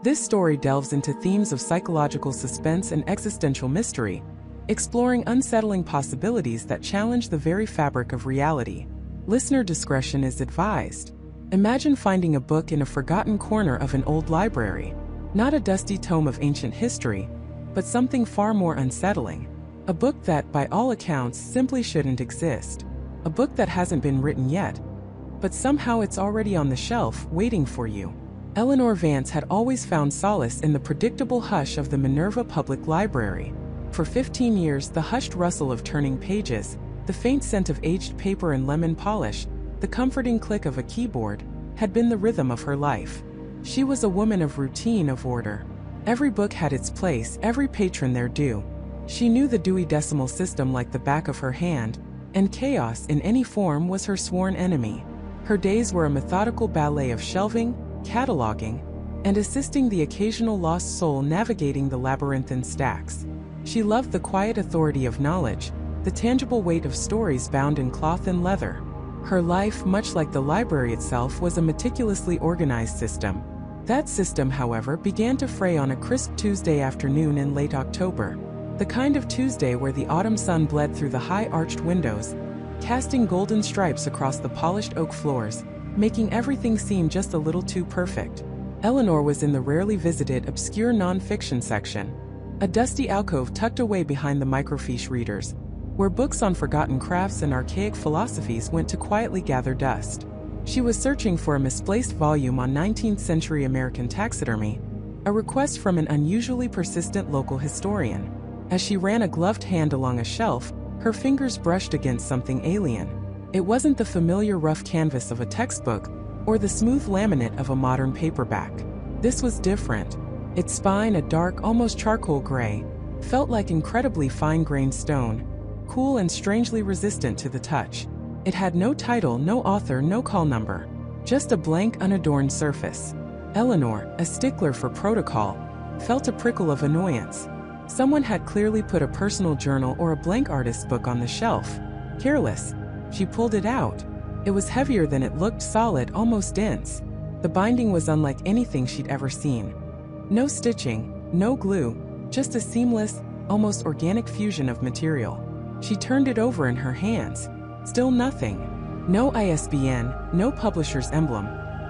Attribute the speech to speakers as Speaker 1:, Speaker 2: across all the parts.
Speaker 1: This story delves into themes of psychological suspense and existential mystery, exploring unsettling possibilities that challenge the very fabric of reality. Listener discretion is advised. Imagine finding a book in a forgotten corner of an old library. Not a dusty tome of ancient history, but something far more unsettling. A book that, by all accounts, simply shouldn't exist. A book that hasn't been written yet, but somehow it's already on the shelf, waiting for you. Eleanor Vance had always found solace in the predictable hush of the Minerva Public Library. For 15 years, the hushed rustle of turning pages, the faint scent of aged paper and lemon polish, the comforting click of a keyboard, had been the rhythm of her life. She was a woman of routine, of order. Every book had its place, every patron their due. She knew the Dewey Decimal System like the back of her hand, and chaos in any form was her sworn enemy. Her days were a methodical ballet of shelving, cataloging, and assisting the occasional lost soul navigating the labyrinthine stacks. She loved the quiet authority of knowledge, the tangible weight of stories bound in cloth and leather. Her life, much like the library itself, was a meticulously organized system. That system, however, began to fray on a crisp Tuesday afternoon in late October. The kind of Tuesday where the autumn sun bled through the high arched windows, casting golden stripes across the polished oak floors, making everything seem just a little too perfect. Eleanor was in the rarely visited obscure non-fiction section, a dusty alcove tucked away behind the microfiche readers, where books on forgotten crafts and archaic philosophies went to quietly gather dust. She was searching for a misplaced volume on 19th-century American taxidermy, a request from an unusually persistent local historian. As she ran a gloved hand along a shelf, her fingers brushed against something alien. It wasn't the familiar rough canvas of a textbook or the smooth laminate of a modern paperback. This was different. Its spine, a dark, almost charcoal gray, felt like incredibly fine-grained stone, cool and strangely resistant to the touch. It had no title, no author, no call number, just a blank, unadorned surface. Eleanor, a stickler for protocol, felt a prickle of annoyance. Someone had clearly put a personal journal or a blank artist's book on the shelf. Careless. She pulled it out. It was heavier than it looked, solid, almost dense. The binding was unlike anything she'd ever seen. No stitching, no glue, just a seamless, almost organic fusion of material. She turned it over in her hands. Still nothing. No ISBN, no publisher's emblem,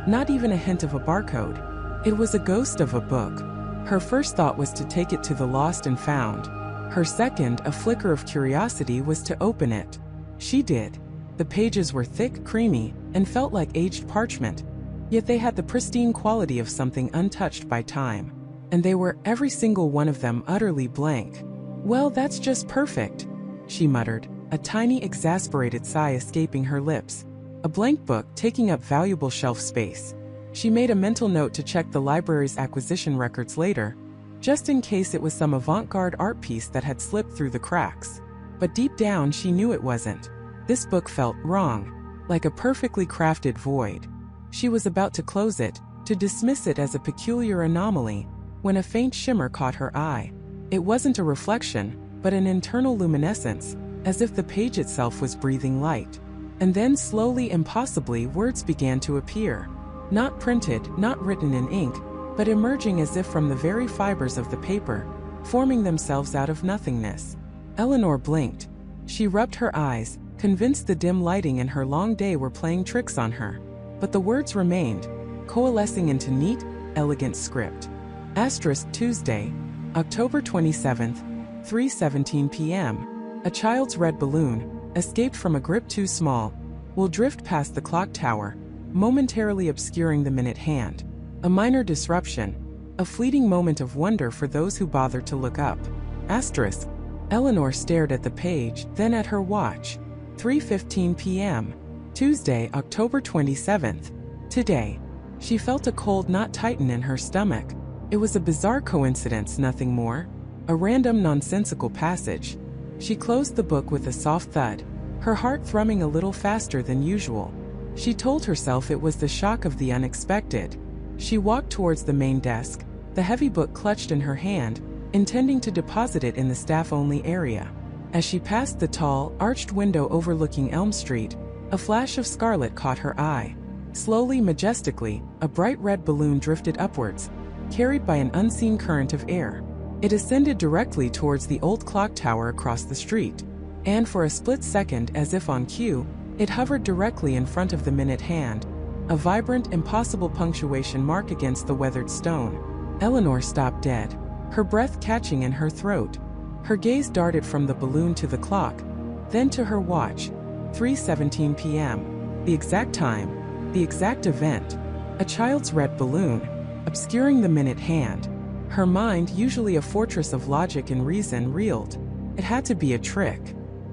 Speaker 1: not even a hint of a barcode. It was a ghost of a book. Her first thought was to take it to the lost and found. Her second, a flicker of curiosity, was to open it. She did. The pages were thick, creamy, and felt like aged parchment, yet they had the pristine quality of something untouched by time. And they were, every single one of them, utterly blank. "Well, that's just perfect," she muttered, a tiny exasperated sigh escaping her lips. A blank book taking up valuable shelf space. She made a mental note to check the library's acquisition records later, just in case it was some avant-garde art piece that had slipped through the cracks. But deep down she knew it wasn't. This book felt wrong, like a perfectly crafted void. She was about to close it, to dismiss it as a peculiar anomaly, when a faint shimmer caught her eye. It wasn't a reflection, but an internal luminescence, as if the page itself was breathing light. And then slowly, impossibly, words began to appear. Not printed, not written in ink, but emerging as if from the very fibers of the paper, forming themselves out of nothingness. Eleanor blinked. She rubbed her eyes, convinced the dim lighting and her long day were playing tricks on her. But the words remained, coalescing into neat, elegant script. Asterisk Tuesday, October 27th, 3:17 p.m. A child's red balloon, escaped from a grip too small, will drift past the clock tower, momentarily obscuring the minute hand. A minor disruption, a fleeting moment of wonder for those who bother to look up. Asterisk. Eleanor stared at the page, then at her watch. 3:15 p.m. Tuesday, October 27th. Today. She felt a cold knot tighten in her stomach. It was a bizarre coincidence, nothing more. A random, nonsensical passage. She closed the book with a soft thud, her heart thrumming a little faster than usual. She told herself it was the shock of the unexpected. She walked towards the main desk, the heavy book clutched in her hand, intending to deposit it in the staff-only area. As she passed the tall, arched window overlooking Elm Street, a flash of scarlet caught her eye. Slowly, majestically, a bright red balloon drifted upwards, carried by an unseen current of air. It ascended directly towards the old clock tower across the street, and for a split second, as if on cue, it hovered directly in front of the minute hand, a vibrant, impossible punctuation mark against the weathered stone. Eleanor stopped dead, her breath catching in her throat. Her gaze darted from the balloon to the clock, then to her watch. 3:17 p.m. The exact time, the exact event. A child's red balloon, obscuring the minute hand. Her mind, usually a fortress of logic and reason, reeled. It had to be a trick,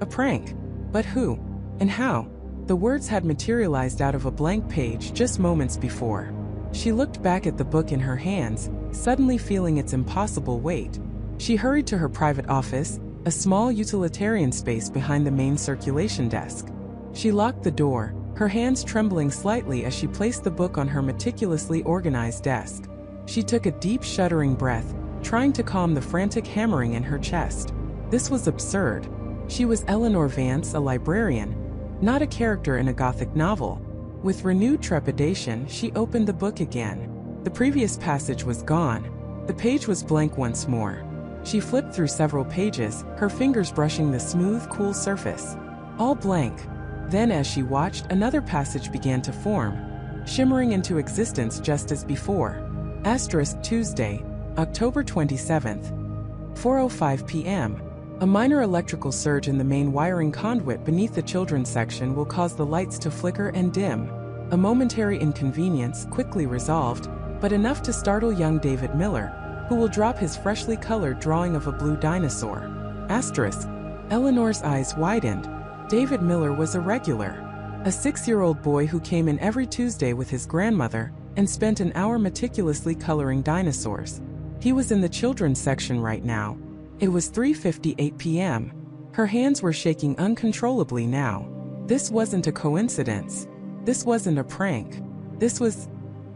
Speaker 1: a prank. But who? And how? The words had materialized out of a blank page just moments before. She looked back at the book in her hands, suddenly feeling its impossible weight. She hurried to her private office, a small utilitarian space behind the main circulation desk. She locked the door, her hands trembling slightly as she placed the book on her meticulously organized desk. She took a deep, shuddering breath, trying to calm the frantic hammering in her chest. This was absurd. She was Eleanor Vance, a librarian, not a character in a Gothic novel. With renewed trepidation, she opened the book again. The previous passage was gone. The page was blank once more. She flipped through several pages, her fingers brushing the smooth, cool surface. All blank. Then, as she watched, another passage began to form, shimmering into existence just as before. Tuesday, October 27th, 4:05 p.m. A minor electrical surge in the main wiring conduit beneath the children's section will cause the lights to flicker and dim. A momentary inconvenience, quickly resolved, but enough to startle young David Miller, who will drop his freshly colored drawing of a blue dinosaur. Eleanor's eyes widened. David Miller was a regular. A 6-year-old boy who came in every Tuesday with his grandmother and spent an hour meticulously coloring dinosaurs. He was in the children's section right now. It was 3:58 p.m. Her hands were shaking uncontrollably now. This wasn't a coincidence. This wasn't a prank. This was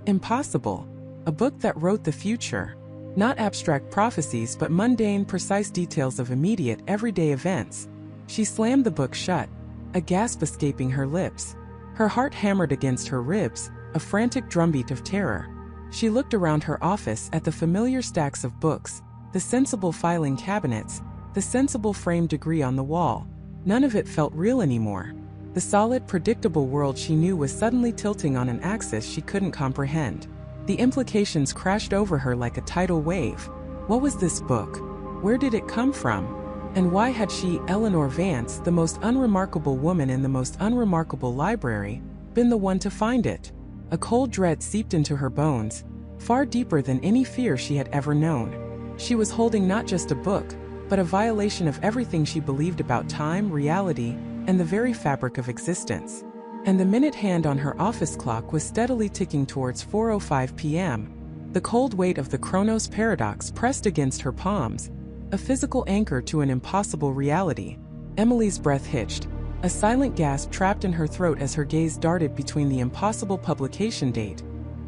Speaker 1: impossible. A book that wrote the future. Not abstract prophecies, but mundane, precise details of immediate, everyday events. She slammed the book shut, a gasp escaping her lips. Her heart hammered against her ribs, a frantic drumbeat of terror. She looked around her office at the familiar stacks of books, the sensible filing cabinets, the sensible framed degree on the wall. None of it felt real anymore. The solid, predictable world she knew was suddenly tilting on an axis she couldn't comprehend. The implications crashed over her like a tidal wave. What was this book? Where did it come from? And why had she, Eleanor Vance, the most unremarkable woman in the most unremarkable library, been the one to find it? A cold dread seeped into her bones, far deeper than any fear she had ever known. She was holding not just a book, but a violation of everything she believed about time, reality, and the very fabric of existence. And the minute hand on her office clock was steadily ticking towards 4:05 p.m. The cold weight of the Chronos paradox pressed against her palms, a physical anchor to an impossible reality. Emily's breath hitched, a silent gasp trapped in her throat as her gaze darted between the impossible publication date,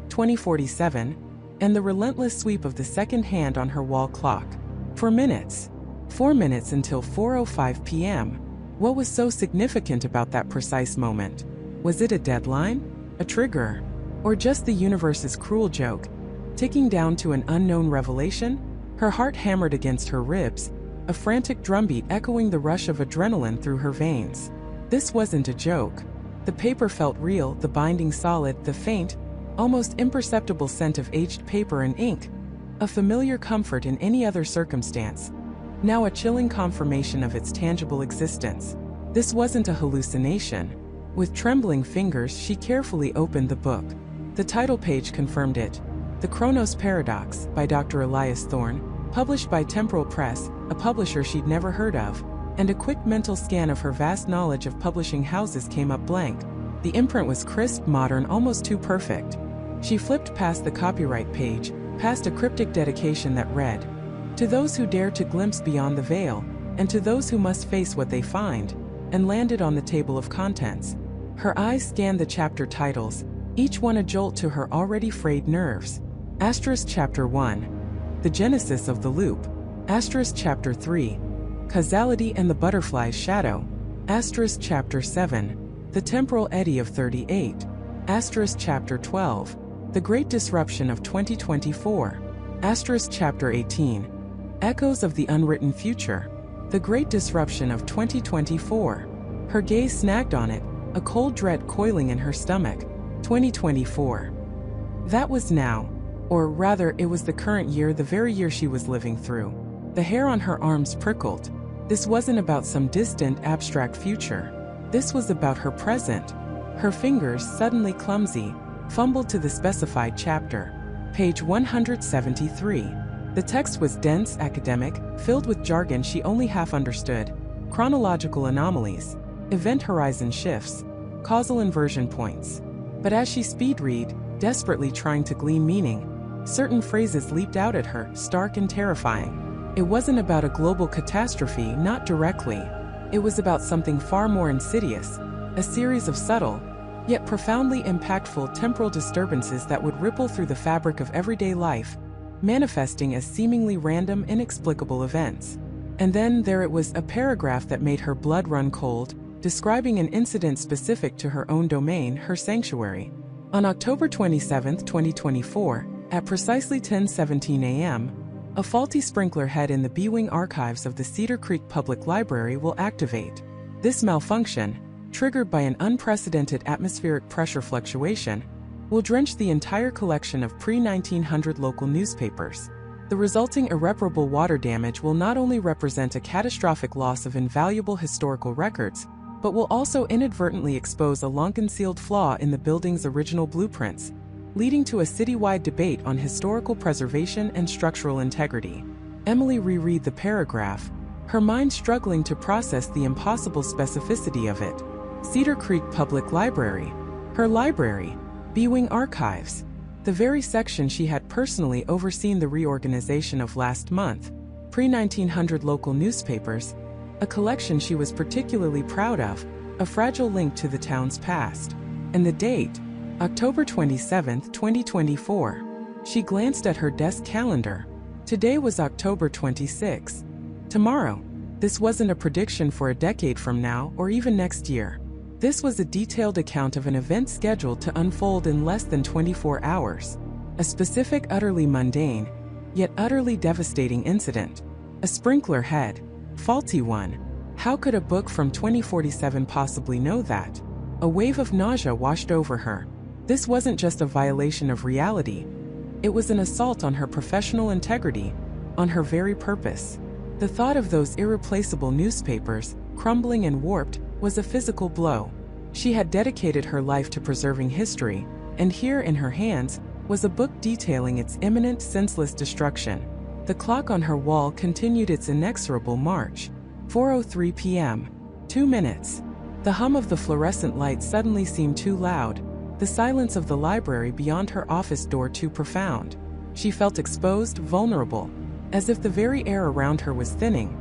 Speaker 1: 2047, and the relentless sweep of the second hand on her wall clock. For minutes. 4 minutes until 4:05 p.m. What was so significant about that precise moment? Was it a deadline? A trigger? Or just the universe's cruel joke, ticking down to an unknown revelation? Her heart hammered against her ribs, a frantic drumbeat echoing the rush of adrenaline through her veins. This wasn't a joke. The paper felt real, the binding solid, the faint, almost imperceptible scent of aged paper and ink. A familiar comfort in any other circumstance. Now a chilling confirmation of its tangible existence. This wasn't a hallucination. With trembling fingers, she carefully opened the book. The title page confirmed it. The Chronos Paradox, by Dr. Elias Thorne, published by Temporal Press, a publisher she'd never heard of, and a quick mental scan of her vast knowledge of publishing houses came up blank. The imprint was crisp, modern, almost too perfect. She flipped past the copyright page, past a cryptic dedication that read, "To those who dare to glimpse beyond the veil, and to those who must face what they find," and landed on the table of contents. Her eyes scanned the chapter titles, each one a jolt to her already frayed nerves. Chapter 1. The Genesis of the Loop. Chapter 3. Causality and the Butterfly's Shadow. Chapter 7. The Temporal Eddy of 38. Chapter 12. The Great Disruption of 2024. Chapter 18. Echoes of the Unwritten Future. The Great Disruption of 2024. Her gaze snagged on it, a cold dread coiling in her stomach. 2024. That was now. Or rather, it was the current year, the very year she was living through. The hair on her arms prickled. This wasn't about some distant, abstract future. This was about her present. Her fingers, suddenly clumsy, fumbled to the specified chapter. Page 173. The text was dense, academic, filled with jargon she only half understood, chronological anomalies, event horizon shifts, causal inversion points. But as she speed-read, desperately trying to glean meaning, certain phrases leaped out at her, stark and terrifying. It wasn't about a global catastrophe, not directly. It was about something far more insidious, a series of subtle, yet profoundly impactful temporal disturbances that would ripple through the fabric of everyday life, manifesting as seemingly random, inexplicable events. And then there it was, a paragraph that made her blood run cold, describing an incident specific to her own domain, her sanctuary. On October 27, 2024, at precisely 10:17 a.m., a faulty sprinkler head in the B-Wing archives of the Cedar Creek Public Library will activate. This malfunction, triggered by an unprecedented atmospheric pressure fluctuation, will drench the entire collection of pre-1900 local newspapers. The resulting irreparable water damage will not only represent a catastrophic loss of invaluable historical records, but will also inadvertently expose a long-concealed flaw in the building's original blueprints, leading to a citywide debate on historical preservation and structural integrity. Emily reread the paragraph, her mind struggling to process the impossible specificity of it. Cedar Creek Public Library. Her library. B-Wing Archives. The very section she had personally overseen the reorganization of last month. Pre-1900 local newspapers. A collection she was particularly proud of, a fragile link to the town's past. And the date, October 27, 2024. She glanced at her desk calendar. Today was October 26. Tomorrow. This wasn't a prediction for a decade from now or even next year. This was a detailed account of an event scheduled to unfold in less than 24 hours. A specific, utterly mundane, yet utterly devastating incident. A sprinkler head. Faulty one. How could a book from 2047 possibly know that? A wave of nausea washed over her. This wasn't just a violation of reality. It was an assault on her professional integrity, on her very purpose. The thought of those irreplaceable newspapers, crumbling and warped, was a physical blow. She had dedicated her life to preserving history, and here in her hands was a book detailing its imminent, senseless destruction. The clock on her wall continued its inexorable march. 4:03 p.m. 2 minutes. The hum of the fluorescent light suddenly seemed too loud, the silence of the library beyond her office door too profound. She felt exposed, vulnerable, as if the very air around her was thinning,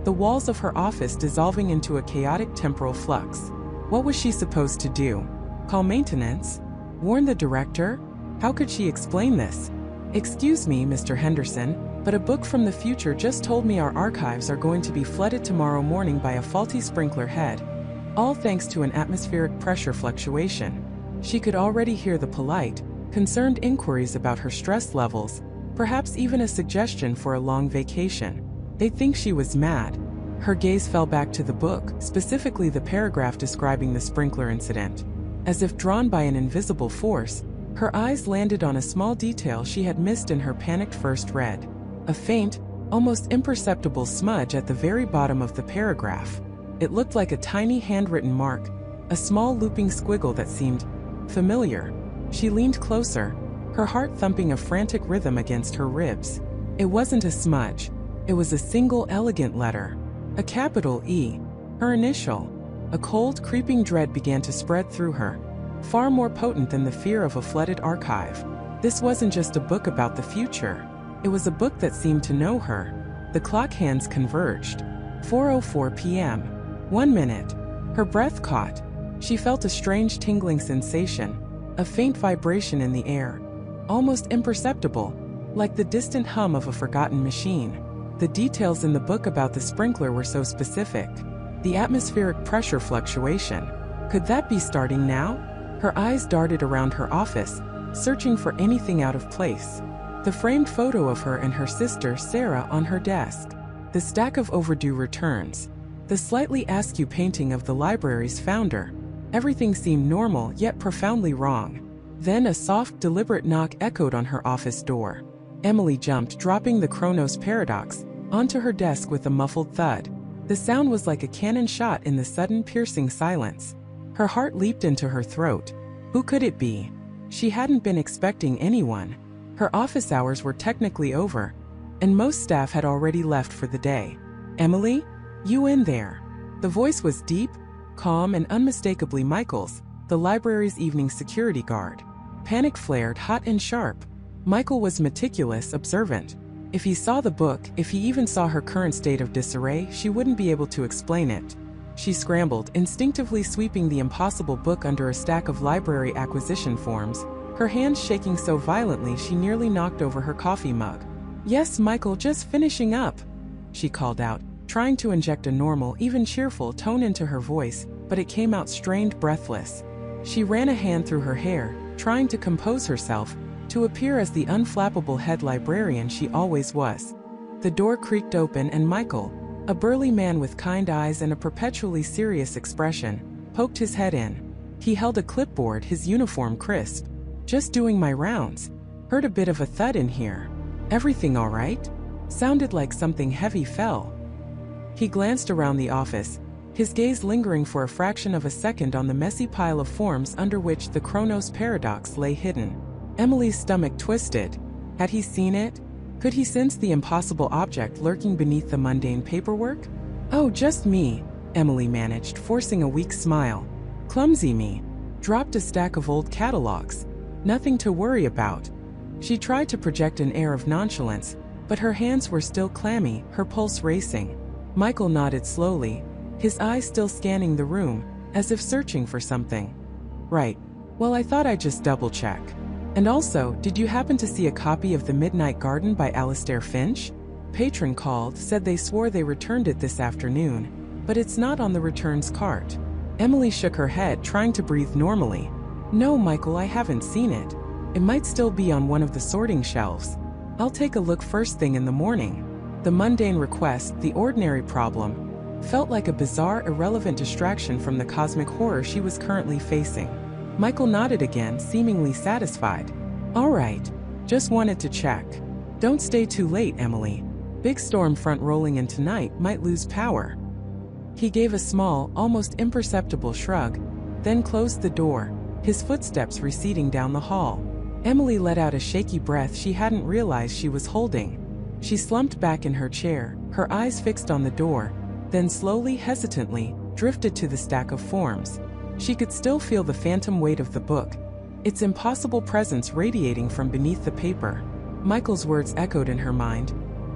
Speaker 1: the walls of her office dissolving into a chaotic temporal flux. What was she supposed to do? Call maintenance? Warn the director? How could she explain this? "Excuse me, Mr. Henderson, but a book from the future just told me our archives are going to be flooded tomorrow morning by a faulty sprinkler head. All thanks to an atmospheric pressure fluctuation." She could already hear the polite, concerned inquiries about her stress levels, perhaps even a suggestion for a long vacation. They'd think she was mad. Her gaze fell back to the book, specifically the paragraph describing the sprinkler incident. As if drawn by an invisible force, her eyes landed on a small detail she had missed in her panicked first read. A faint, almost imperceptible smudge at the very bottom of the paragraph. It looked like a tiny handwritten mark, a small looping squiggle that seemed familiar. She leaned closer, her heart thumping a frantic rhythm against her ribs. It wasn't a smudge. It was a single elegant letter. A capital E. Her initial. A cold, creeping dread began to spread through her, far more potent than the fear of a flooded archive. This wasn't just a book about the future. It was a book that seemed to know her. The clock hands converged. 4:04 p.m. 1 minute. Her breath caught. She felt a strange tingling sensation, a faint vibration in the air, almost imperceptible, like the distant hum of a forgotten machine. The details in the book about the sprinkler were so specific. The atmospheric pressure fluctuation. Could that be starting now? Her eyes darted around her office, searching for anything out of place. The framed photo of her and her sister Sarah on her desk. The stack of overdue returns. The slightly askew painting of the library's founder. Everything seemed normal yet profoundly wrong. Then a soft, deliberate knock echoed on her office door. Emily jumped, dropping the Chronos Paradox onto her desk with a muffled thud. The sound was like a cannon shot in the sudden, piercing silence. Her heart leaped into her throat. Who could it be? She hadn't been expecting anyone. Her office hours were technically over, and most staff had already left for the day. "Emily? You in there?" The voice was deep, calm, and unmistakably Michael's, the library's evening security guard. Panic flared hot and sharp. Michael was meticulous, observant. If he saw the book, if he even saw her current state of disarray, she wouldn't be able to explain it. She scrambled, instinctively sweeping the impossible book under a stack of library acquisition forms, her hands shaking so violently she nearly knocked over her coffee mug. "Yes, Michael, just finishing up," she called out, trying to inject a normal, even cheerful tone into her voice, but it came out strained, breathless. She ran a hand through her hair, trying to compose herself, to appear as the unflappable head librarian she always was. The door creaked open and Michael, a burly man with kind eyes and a perpetually serious expression, poked his head in. He held a clipboard, his uniform crisp. "Just doing my rounds. Heard a bit of a thud in here. Everything all right?" Sounded like something heavy fell. He glanced around the office, his gaze lingering for a fraction of a second on the messy pile of forms under which the Chronos Paradox lay hidden. Emily's stomach twisted. Had he seen it? Could he sense the impossible object lurking beneath the mundane paperwork? "Oh, just me," Emily managed, forcing a weak smile. "Clumsy me. Dropped a stack of old catalogs. Nothing to worry about." She tried to project an air of nonchalance, but her hands were still clammy, her pulse racing. Michael nodded slowly, his eyes still scanning the room, as if searching for something. "Right. Well, I thought I'd just double-check. And also, did you happen to see a copy of The Midnight Garden by Alistair Finch? Patron called, said they swore they returned it this afternoon, but it's not on the returns cart." Emily shook her head, trying to breathe normally. "No, Michael, I haven't seen it. It might still be on one of the sorting shelves. I'll take a look first thing in the morning." The mundane request, the ordinary problem, felt like a bizarre, irrelevant distraction from the cosmic horror she was currently facing. Michael nodded again, seemingly satisfied. "All right. Just wanted to check. Don't stay too late, Emily. Big storm front rolling in tonight, might lose power." He gave a small, almost imperceptible shrug, then closed the door, his footsteps receding down the hall. Emily let out a shaky breath she hadn't realized she was holding. She slumped back in her chair, her eyes fixed on the door, then slowly, hesitantly, drifted to the stack of forms. She could still feel the phantom weight of the book, its impossible presence radiating from beneath the paper. Michael's words echoed in her mind.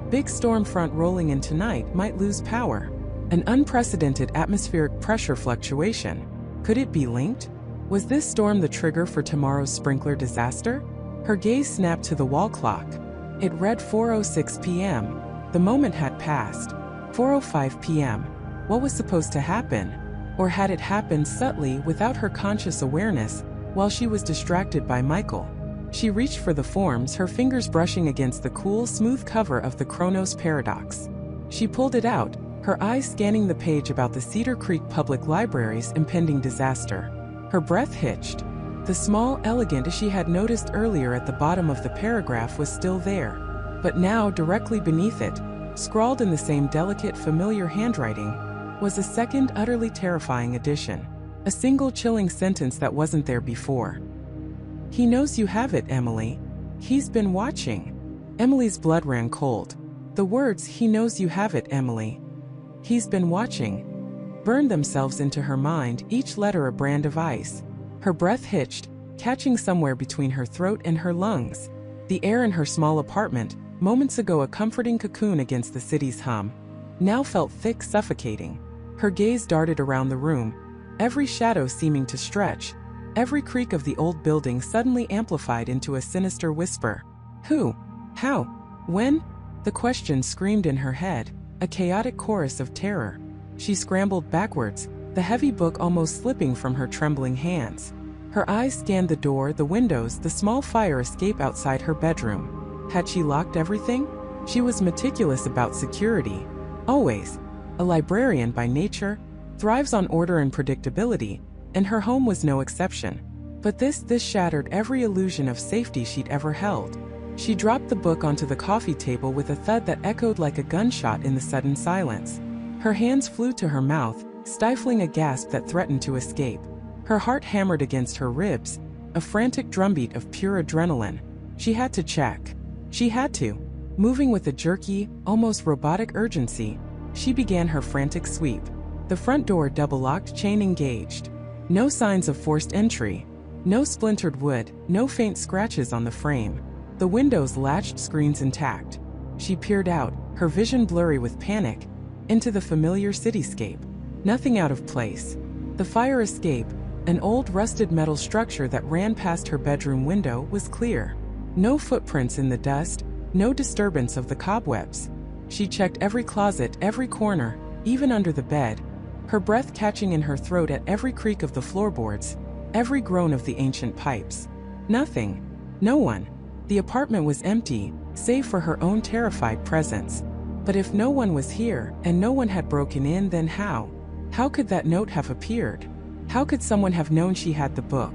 Speaker 1: Big storm front rolling in tonight, might lose power. An unprecedented atmospheric pressure fluctuation. Could it be linked? Was this storm the trigger for tomorrow's sprinkler disaster? Her gaze snapped to the wall clock. It read 4:06 p.m. The moment had passed. 4:05 p.m. What was supposed to happen? Or had it happened subtly, without her conscious awareness, while she was distracted by Michael? She reached for the forms, her fingers brushing against the cool, smooth cover of the Chronos Paradox. She pulled it out, her eyes scanning the page about the Cedar Creek Public Library's impending disaster. Her breath hitched. The small, elegant she had noticed earlier at the bottom of the paragraph was still there. But now, directly beneath it, scrawled in the same delicate, familiar handwriting, was a second, utterly terrifying addition. A single chilling sentence that wasn't there before. "He knows you have it, Emily. He's been watching." Emily's blood ran cold. The words, "He knows you have it, Emily. He's been watching," burned themselves into her mind, each letter a brand of ice. Her breath hitched, catching somewhere between her throat and her lungs. The air in her small apartment, moments ago a comforting cocoon against the city's hum, now felt thick, suffocating. Her gaze darted around the room, every shadow seeming to stretch, every creak of the old building suddenly amplified into a sinister whisper. Who? How? When? The question screamed in her head, a chaotic chorus of terror. She scrambled backwards, the heavy book almost slipping from her trembling hands. Her eyes scanned the door, the windows, the small fire escape outside her bedroom. Had she locked everything? She was meticulous about security. Always. A librarian by nature, thrives on order and predictability, and her home was no exception. But this shattered every illusion of safety she'd ever held. She dropped the book onto the coffee table with a thud that echoed like a gunshot in the sudden silence. Her hands flew to her mouth, stifling a gasp that threatened to escape. Her heart hammered against her ribs, a frantic drumbeat of pure adrenaline. She had to check. She had to. Moving with a jerky, almost robotic urgency, she began her frantic sweep. The front door double-locked, chain engaged. No signs of forced entry. No splintered wood, no faint scratches on the frame. The windows latched, screens intact. She peered out, her vision blurry with panic, into the familiar cityscape. Nothing out of place. The fire escape, an old rusted metal structure that ran past her bedroom window, was clear. No footprints in the dust, no disturbance of the cobwebs. She checked every closet, every corner, even under the bed, her breath catching in her throat at every creak of the floorboards, every groan of the ancient pipes. Nothing. No one. The apartment was empty, save for her own terrified presence. But if no one was here, and no one had broken in, then how? How could that note have appeared? How could someone have known she had the book?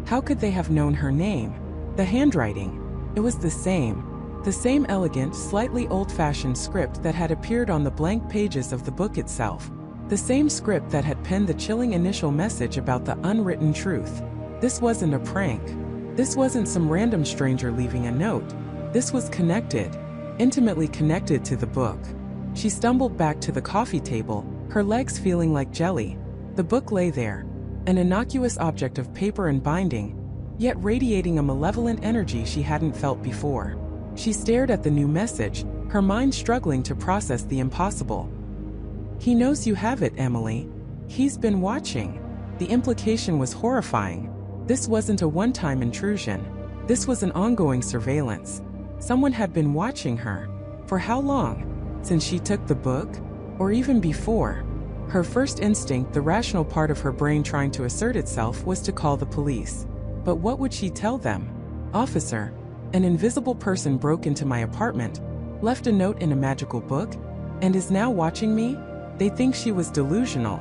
Speaker 1: How could they have known her name? The handwriting. It was the same elegant, slightly old-fashioned script that had appeared on the blank pages of the book itself. The same script that had penned the chilling initial message about the unwritten truth. This wasn't a prank. This wasn't some random stranger leaving a note. This was connected, intimately connected to the book. She stumbled back to the coffee table, her legs feeling like jelly. The book lay there, an innocuous object of paper and binding, yet radiating a malevolent energy she hadn't felt before. She stared at the new message, her mind struggling to process the impossible. "He knows you have it, Emily. He's been watching." The implication was horrifying. This wasn't a one-time intrusion. This was an ongoing surveillance. Someone had been watching her. For how long? Since she took the book? Or even before? Her first instinct, the rational part of her brain trying to assert itself, was to call the police. But what would she tell them? "Officer, an invisible person broke into my apartment, left a note in a magical book, and is now watching me?" They'd think she was delusional.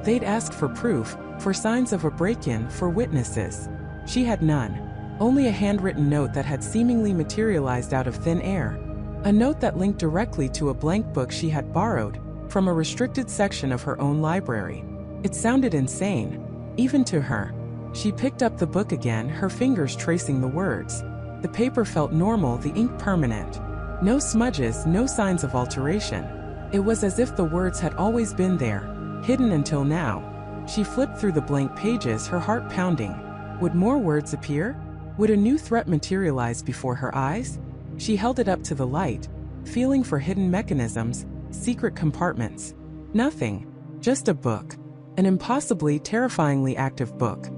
Speaker 1: They'd ask for proof, for signs of a break-in, for witnesses. She had none. Only a handwritten note that had seemingly materialized out of thin air. A note that linked directly to a blank book she had borrowed from a restricted section of her own library. It sounded insane, even to her. She picked up the book again, her fingers tracing the words. The paper felt normal, the ink permanent. No smudges, no signs of alteration. It was as if the words had always been there, hidden until now. She flipped through the blank pages, her heart pounding. Would more words appear? Would a new threat materialize before her eyes? She held it up to the light, feeling for hidden mechanisms, secret compartments. Nothing. Just a book. An impossibly, terrifyingly active book.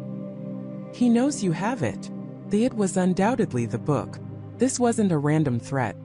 Speaker 1: "He knows you have it." It was undoubtedly the book. This wasn't a random threat.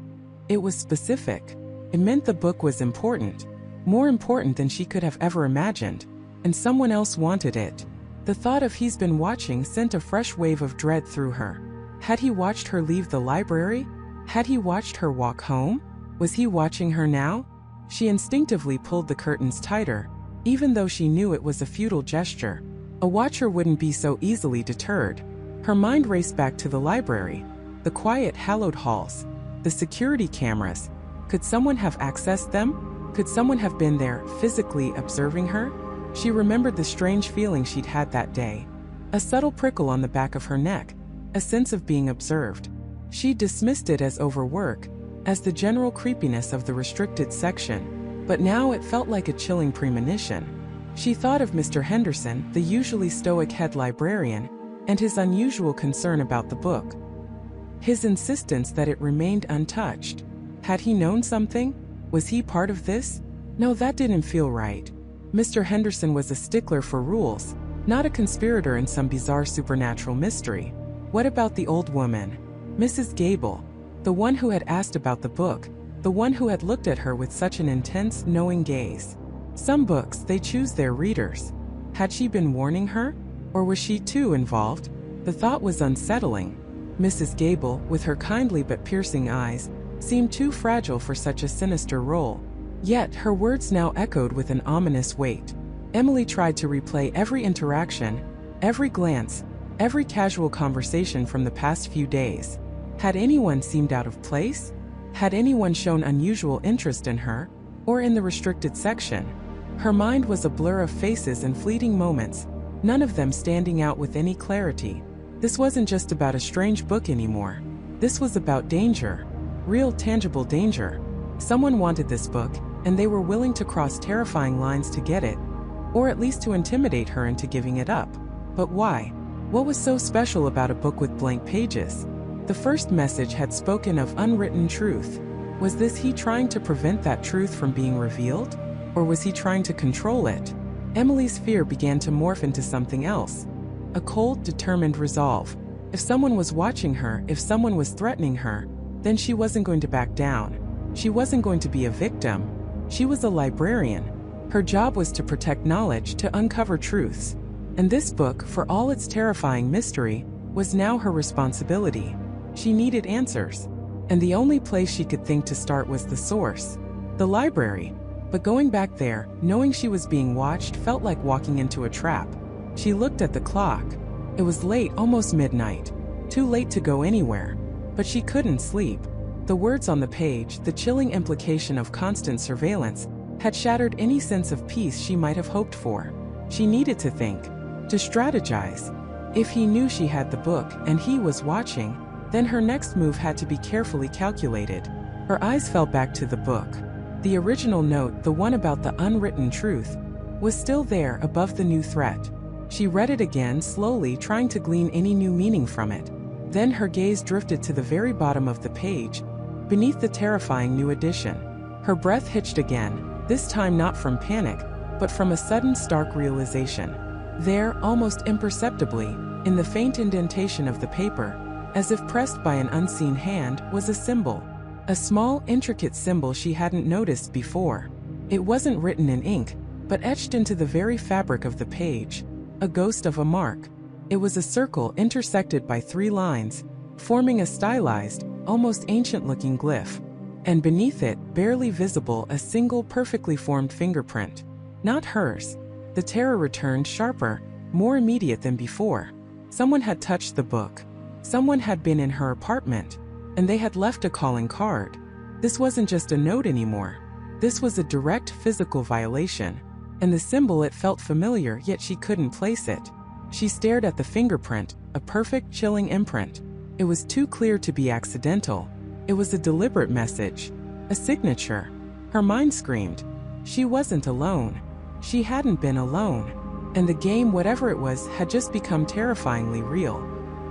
Speaker 1: It was specific. It meant the book was important. More important than she could have ever imagined. And someone else wanted it. The thought of "he's been watching" sent a fresh wave of dread through her. Had he watched her leave the library? Had he watched her walk home? Was he watching her now? She instinctively pulled the curtains tighter, even though she knew it was a futile gesture. A watcher wouldn't be so easily deterred. Her mind raced back to the library, the quiet, hallowed halls, the security cameras. Could someone have accessed them? Could someone have been there, physically observing her? She remembered the strange feeling she'd had that day. A subtle prickle on the back of her neck, a sense of being observed. She dismissed it as overwork, as the general creepiness of the restricted section, but now it felt like a chilling premonition. She thought of Mr. Henderson, the usually stoic head librarian, and his unusual concern about the book. His insistence that it remained untouched. Had he known something? Was he part of this? No, that didn't feel right. Mr. Henderson was a stickler for rules, not a conspirator in some bizarre supernatural mystery. What about the old woman? Mrs. Gable, the one who had asked about the book, the one who had looked at her with such an intense, knowing gaze. Some books, they choose their readers. Had she been warning her? Or was she too involved? The thought was unsettling. Mrs. Gable, with her kindly but piercing eyes, seemed too fragile for such a sinister role. Yet her words now echoed with an ominous weight. Emily tried to replay every interaction, every glance, every casual conversation from the past few days. Had anyone seemed out of place? Had anyone shown unusual interest in her, or in the restricted section? Her mind was a blur of faces and fleeting moments, none of them standing out with any clarity. This wasn't just about a strange book anymore. This was about danger. Real, tangible danger. Someone wanted this book, and they were willing to cross terrifying lines to get it, or at least to intimidate her into giving it up. But why? What was so special about a book with blank pages? The first message had spoken of unwritten truth. Was this he trying to prevent that truth from being revealed? Or was he trying to control it? Emily's fear began to morph into something else. A cold, determined resolve. If someone was watching her, if someone was threatening her, then she wasn't going to back down. She wasn't going to be a victim. She was a librarian. Her job was to protect knowledge, to uncover truths. And this book, for all its terrifying mystery, was now her responsibility. She needed answers. And the only place she could think to start was the source. The library. But going back there, knowing she was being watched, felt like walking into a trap. She looked at the clock. It was late, almost midnight. Too late to go anywhere. But she couldn't sleep. The words on the page, the chilling implication of constant surveillance, had shattered any sense of peace she might have hoped for. She needed to think, to strategize. If he knew she had the book and he was watching, then her next move had to be carefully calculated. Her eyes fell back to the book. The original note, the one about the unwritten truth, was still there above the new threat. She read it again, slowly trying to glean any new meaning from it. Then her gaze drifted to the very bottom of the page, beneath the terrifying new addition. Her breath hitched again, this time not from panic, but from a sudden stark realization. There, almost imperceptibly, in the faint indentation of the paper, as if pressed by an unseen hand, was a symbol. A small, intricate symbol she hadn't noticed before. It wasn't written in ink, but etched into the very fabric of the page. A ghost of a mark. It was a circle intersected by 3 lines, forming a stylized, almost ancient-looking glyph. And beneath it, barely visible, a single perfectly formed fingerprint. Not hers. The terror returned, sharper, more immediate than before. Someone had touched the book. Someone had been in her apartment, and they had left a calling card. This wasn't just a note anymore. This was a direct physical violation. And the symbol, it felt familiar, yet she couldn't place it. She stared at the fingerprint, a perfect, chilling imprint. It was too clear to be accidental. It was a deliberate message. A signature. Her mind screamed. She wasn't alone. She hadn't been alone. And the game, whatever it was, had just become terrifyingly real.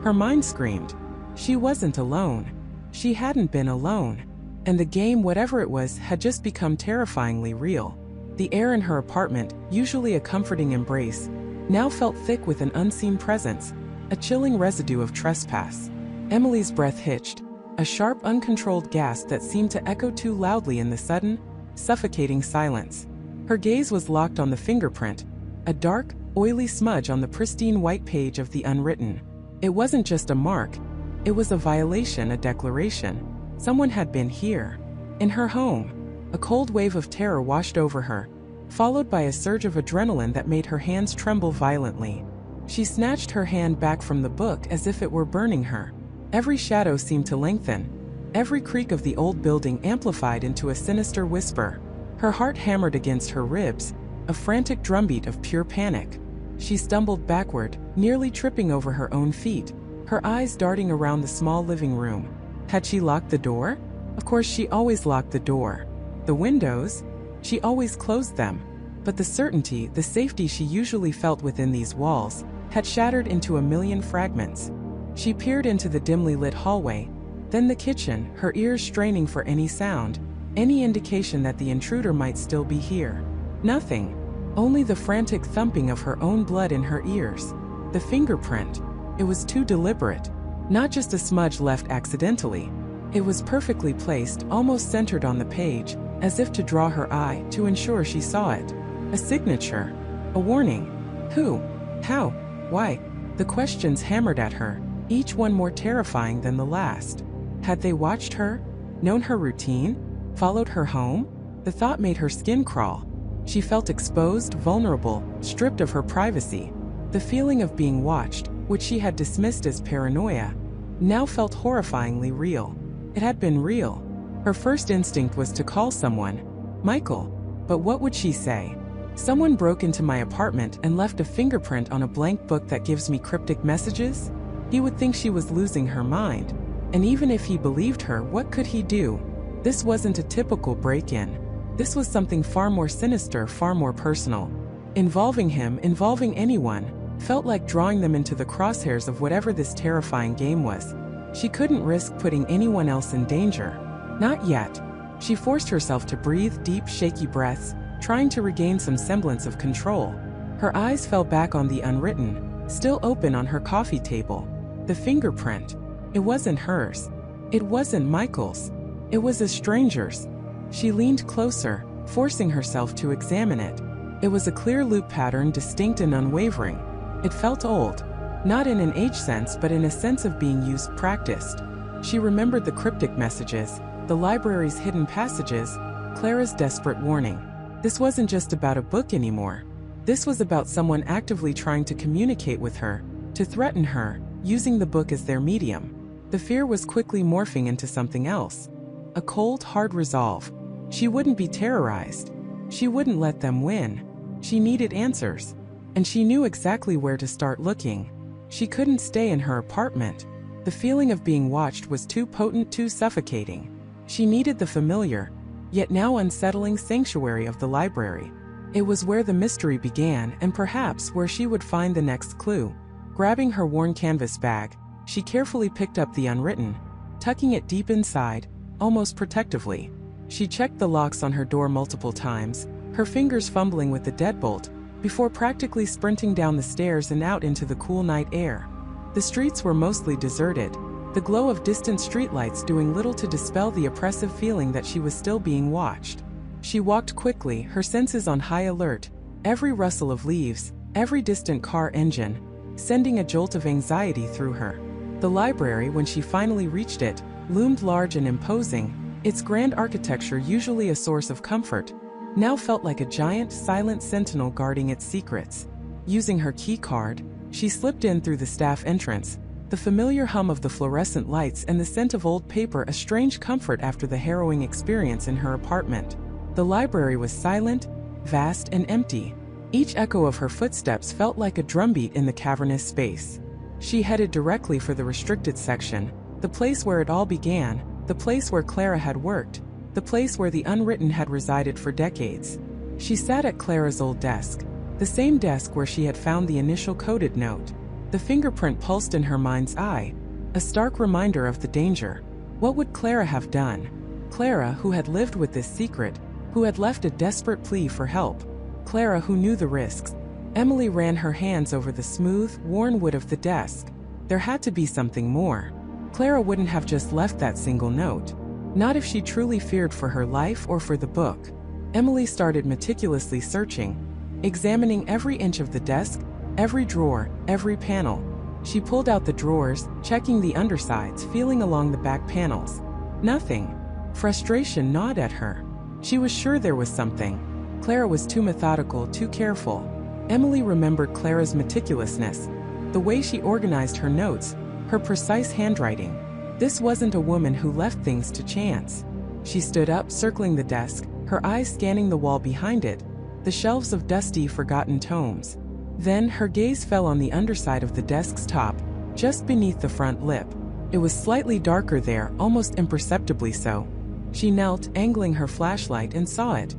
Speaker 1: Her mind screamed. She wasn't alone. She hadn't been alone. And the game, whatever it was, had just become terrifyingly real. The air in her apartment, usually a comforting embrace, now felt thick with an unseen presence, a chilling residue of trespass. Emily's breath hitched, a sharp, uncontrolled gasp that seemed to echo too loudly in the sudden, suffocating silence. Her gaze was locked on the fingerprint, a dark, oily smudge on the pristine white page of the unwritten. It wasn't just a mark, it was a violation, a declaration. Someone had been here, in her home. A cold wave of terror washed over her, followed by a surge of adrenaline that made her hands tremble violently. She snatched her hand back from the book as if it were burning her. Every shadow seemed to lengthen. Every creak of the old building amplified into a sinister whisper. Her heart hammered against her ribs, a frantic drumbeat of pure panic. She stumbled backward, nearly tripping over her own feet, her eyes darting around the small living room. Had she locked the door? Of course, she always locked the door. The windows? She always closed them. But the certainty, the safety she usually felt within these walls, had shattered into a million fragments. She peered into the dimly lit hallway, then the kitchen, her ears straining for any sound, any indication that the intruder might still be here. Nothing. Only the frantic thumping of her own blood in her ears. The fingerprint. It was too deliberate. Not just a smudge left accidentally. It was perfectly placed, almost centered on the page, as if to draw her eye, to ensure she saw it. A signature. A warning. Who? How? Why? The questions hammered at her, each one more terrifying than the last. Had they watched her? Known her routine? Followed her home? The thought made her skin crawl. She felt exposed, vulnerable, stripped of her privacy. The feeling of being watched, which she had dismissed as paranoia, now felt horrifyingly real. It had been real. Her first instinct was to call someone. Michael. But what would she say? Someone broke into my apartment and left a fingerprint on a blank book that gives me cryptic messages? He would think she was losing her mind. And even if he believed her, what could he do? This wasn't a typical break-in. This was something far more sinister, far more personal. Involving him, involving anyone, felt like drawing them into the crosshairs of whatever this terrifying game was. She couldn't risk putting anyone else in danger. Not yet. She forced herself to breathe deep, shaky breaths, trying to regain some semblance of control. Her eyes fell back on the unwritten, still open on her coffee table. The fingerprint. It wasn't hers. It wasn't Michael's. It was a stranger's. She leaned closer, forcing herself to examine it. It was a clear loop pattern, distinct and unwavering. It felt old. Not in an age sense, but in a sense of being used, practiced. She remembered the cryptic messages, the library's hidden passages, Clara's desperate warning. This wasn't just about a book anymore. This was about someone actively trying to communicate with her, to threaten her, using the book as their medium. The fear was quickly morphing into something else. A cold, hard resolve. She wouldn't be terrorized. She wouldn't let them win. She needed answers. And she knew exactly where to start looking. She couldn't stay in her apartment. The feeling of being watched was too potent, too suffocating. She needed the familiar, yet now unsettling sanctuary of the library. It was where the mystery began, and perhaps where she would find the next clue. Grabbing her worn canvas bag, she carefully picked up the unwritten, tucking it deep inside, almost protectively. She checked the locks on her door multiple times, her fingers fumbling with the deadbolt, before practically sprinting down the stairs and out into the cool night air. The streets were mostly deserted, the glow of distant streetlights doing little to dispel the oppressive feeling that she was still being watched. She walked quickly, her senses on high alert, every rustle of leaves, every distant car engine, sending a jolt of anxiety through her. The library, when she finally reached it, loomed large and imposing, its grand architecture usually a source of comfort, now felt like a giant, silent sentinel guarding its secrets. Using her key card, she slipped in through the staff entrance, the familiar hum of the fluorescent lights and the scent of old paper a strange comfort after the harrowing experience in her apartment. The library was silent, vast, and empty. Each echo of her footsteps felt like a drumbeat in the cavernous space. She headed directly for the restricted section, the place where it all began, the place where Clara had worked, the place where the unwritten had resided for decades. She sat at Clara's old desk, the same desk where she had found the initial coded note. The fingerprint pulsed in her mind's eye, a stark reminder of the danger. What would Clara have done? Clara, who had lived with this secret, who had left a desperate plea for help. Clara, who knew the risks. Emily ran her hands over the smooth, worn wood of the desk. There had to be something more. Clara wouldn't have just left that single note. Not if she truly feared for her life or for the book. Emily started meticulously searching, examining every inch of the desk, every drawer, every panel. She pulled out the drawers, checking the undersides, feeling along the back panels. Nothing. Frustration gnawed at her. She was sure there was something. Clara was too methodical, too careful. Emily remembered Clara's meticulousness, the way she organized her notes, her precise handwriting. This wasn't a woman who left things to chance. She stood up, circling the desk, her eyes scanning the wall behind it, the shelves of dusty, forgotten tomes. Then her gaze fell on the underside of the desk's top, just beneath the front lip. It was slightly darker there, almost imperceptibly so. She knelt, angling her flashlight, and saw it.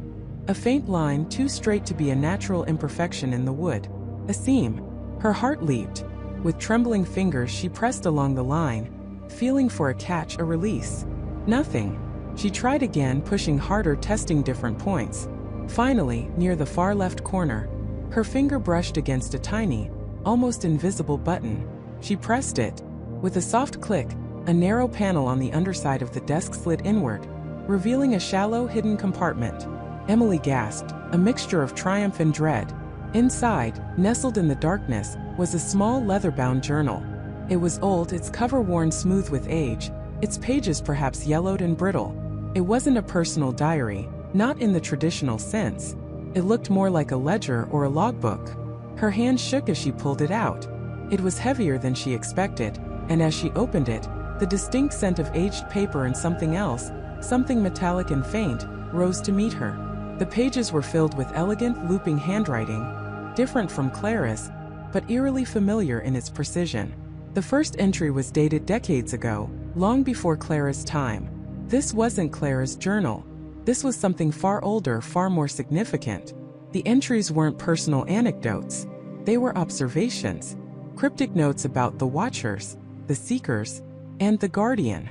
Speaker 1: A faint line, too straight to be a natural imperfection in the wood. A seam. Her heart leaped. With trembling fingers she pressed along the line, feeling for a catch, a release. Nothing. She tried again, pushing harder, testing different points. Finally, near the far left corner, her finger brushed against a tiny, almost invisible button. She pressed it. With a soft click, a narrow panel on the underside of the desk slid inward, revealing a shallow, hidden compartment. Emily gasped, a mixture of triumph and dread. Inside, nestled in the darkness, was a small leather-bound journal. It was old, its cover worn smooth with age, its pages perhaps yellowed and brittle. It wasn't a personal diary, not in the traditional sense. It looked more like a ledger or a logbook. Her hand shook as she pulled it out. It was heavier than she expected, and as she opened it, the distinct scent of aged paper and something else, something metallic and faint, rose to meet her. The pages were filled with elegant, looping handwriting, different from Clara's, but eerily familiar in its precision. The first entry was dated decades ago, long before Clara's time. This wasn't Clara's journal. This was something far older, far more significant. The entries weren't personal anecdotes. They were observations, cryptic notes about the Watchers, the Seekers, and the Guardian.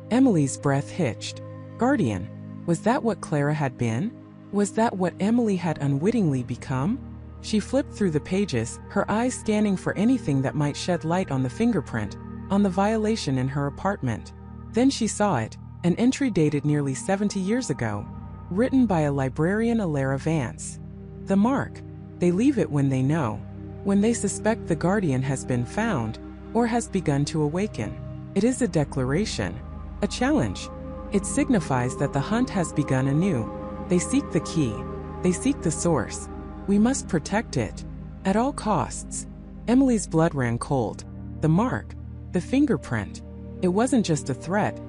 Speaker 1: Emily's breath hitched. Guardian? Was that what Clara had been? Was that what Emily had unwittingly become? She flipped through the pages, her eyes scanning for anything that might shed light on the fingerprint, on the violation in her apartment. Then she saw it, an entry dated nearly 70 years ago, written by a librarian, Alara Vance. The mark. They leave it when they know, when they suspect the Guardian has been found, or has begun to awaken. It is a declaration, a challenge. It signifies that the hunt has begun anew. They seek the key. They seek the source. We must protect it, at all costs. Emily's blood ran cold. The mark, the fingerprint. It wasn't just a threat.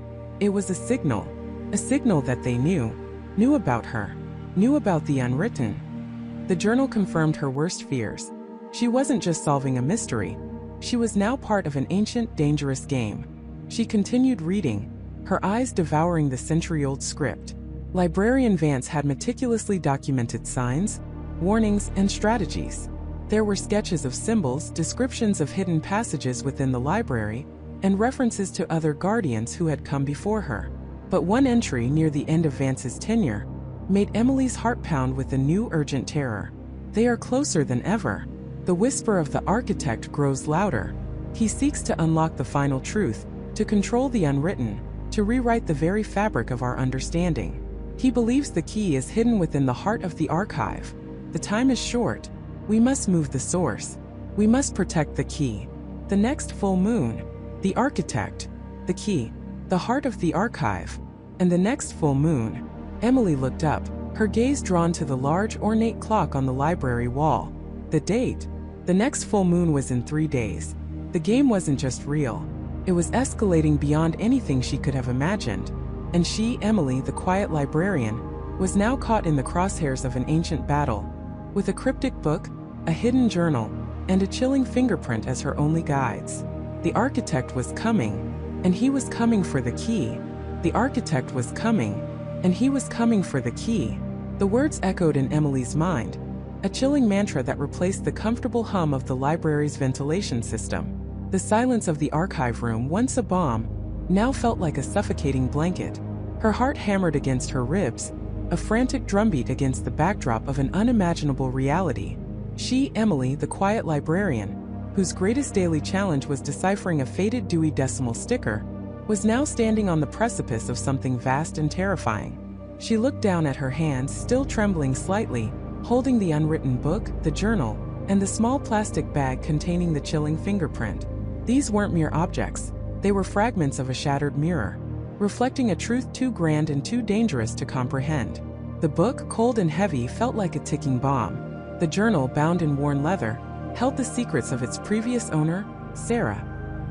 Speaker 1: It was a signal that they knew about her, knew about the unwritten. The journal confirmed her worst fears. She wasn't just solving a mystery. She was now part of an ancient, dangerous game. She continued reading, her eyes devouring the century-old script. Librarian Vance had meticulously documented signs, warnings, and strategies. There were sketches of symbols, descriptions of hidden passages within the library, and references to other guardians who had come before her. But one entry near the end of Vance's tenure made Emily's heart pound with a new urgent terror. They are closer than ever. The whisper of the architect grows louder. He seeks to unlock the final truth, to control the unwritten, to rewrite the very fabric of our understanding. He believes the key is hidden within the heart of the archive. The time is short. We must move the source. We must protect the key. The next full moon. The architect. The key. The heart of the archive. And the next full moon. Emily looked up, her gaze drawn to the large, ornate clock on the library wall. The date. The next full moon was in 3 days. The game wasn't just real. It was escalating beyond anything she could have imagined. And she, Emily, the quiet librarian, was now caught in the crosshairs of an ancient battle, with a cryptic book, a hidden journal, and a chilling fingerprint as her only guides. The architect was coming, and he was coming for the key. The architect was coming, and he was coming for the key. The words echoed in Emily's mind, a chilling mantra that replaced the comfortable hum of the library's ventilation system. The silence of the archive room, once a balm, now felt like a suffocating blanket. Her heart hammered against her ribs, a frantic drumbeat against the backdrop of an unimaginable reality. She, Emily, the quiet librarian, whose greatest daily challenge was deciphering a faded Dewey Decimal sticker, was now standing on the precipice of something vast and terrifying. She looked down at her hands, still trembling slightly, holding the unwritten book, the journal, and the small plastic bag containing the chilling fingerprint. These weren't mere objects. They were fragments of a shattered mirror, reflecting a truth too grand and too dangerous to comprehend. The book, cold and heavy, felt like a ticking bomb. The journal, bound in worn leather, held the secrets of its previous owner, Sarah,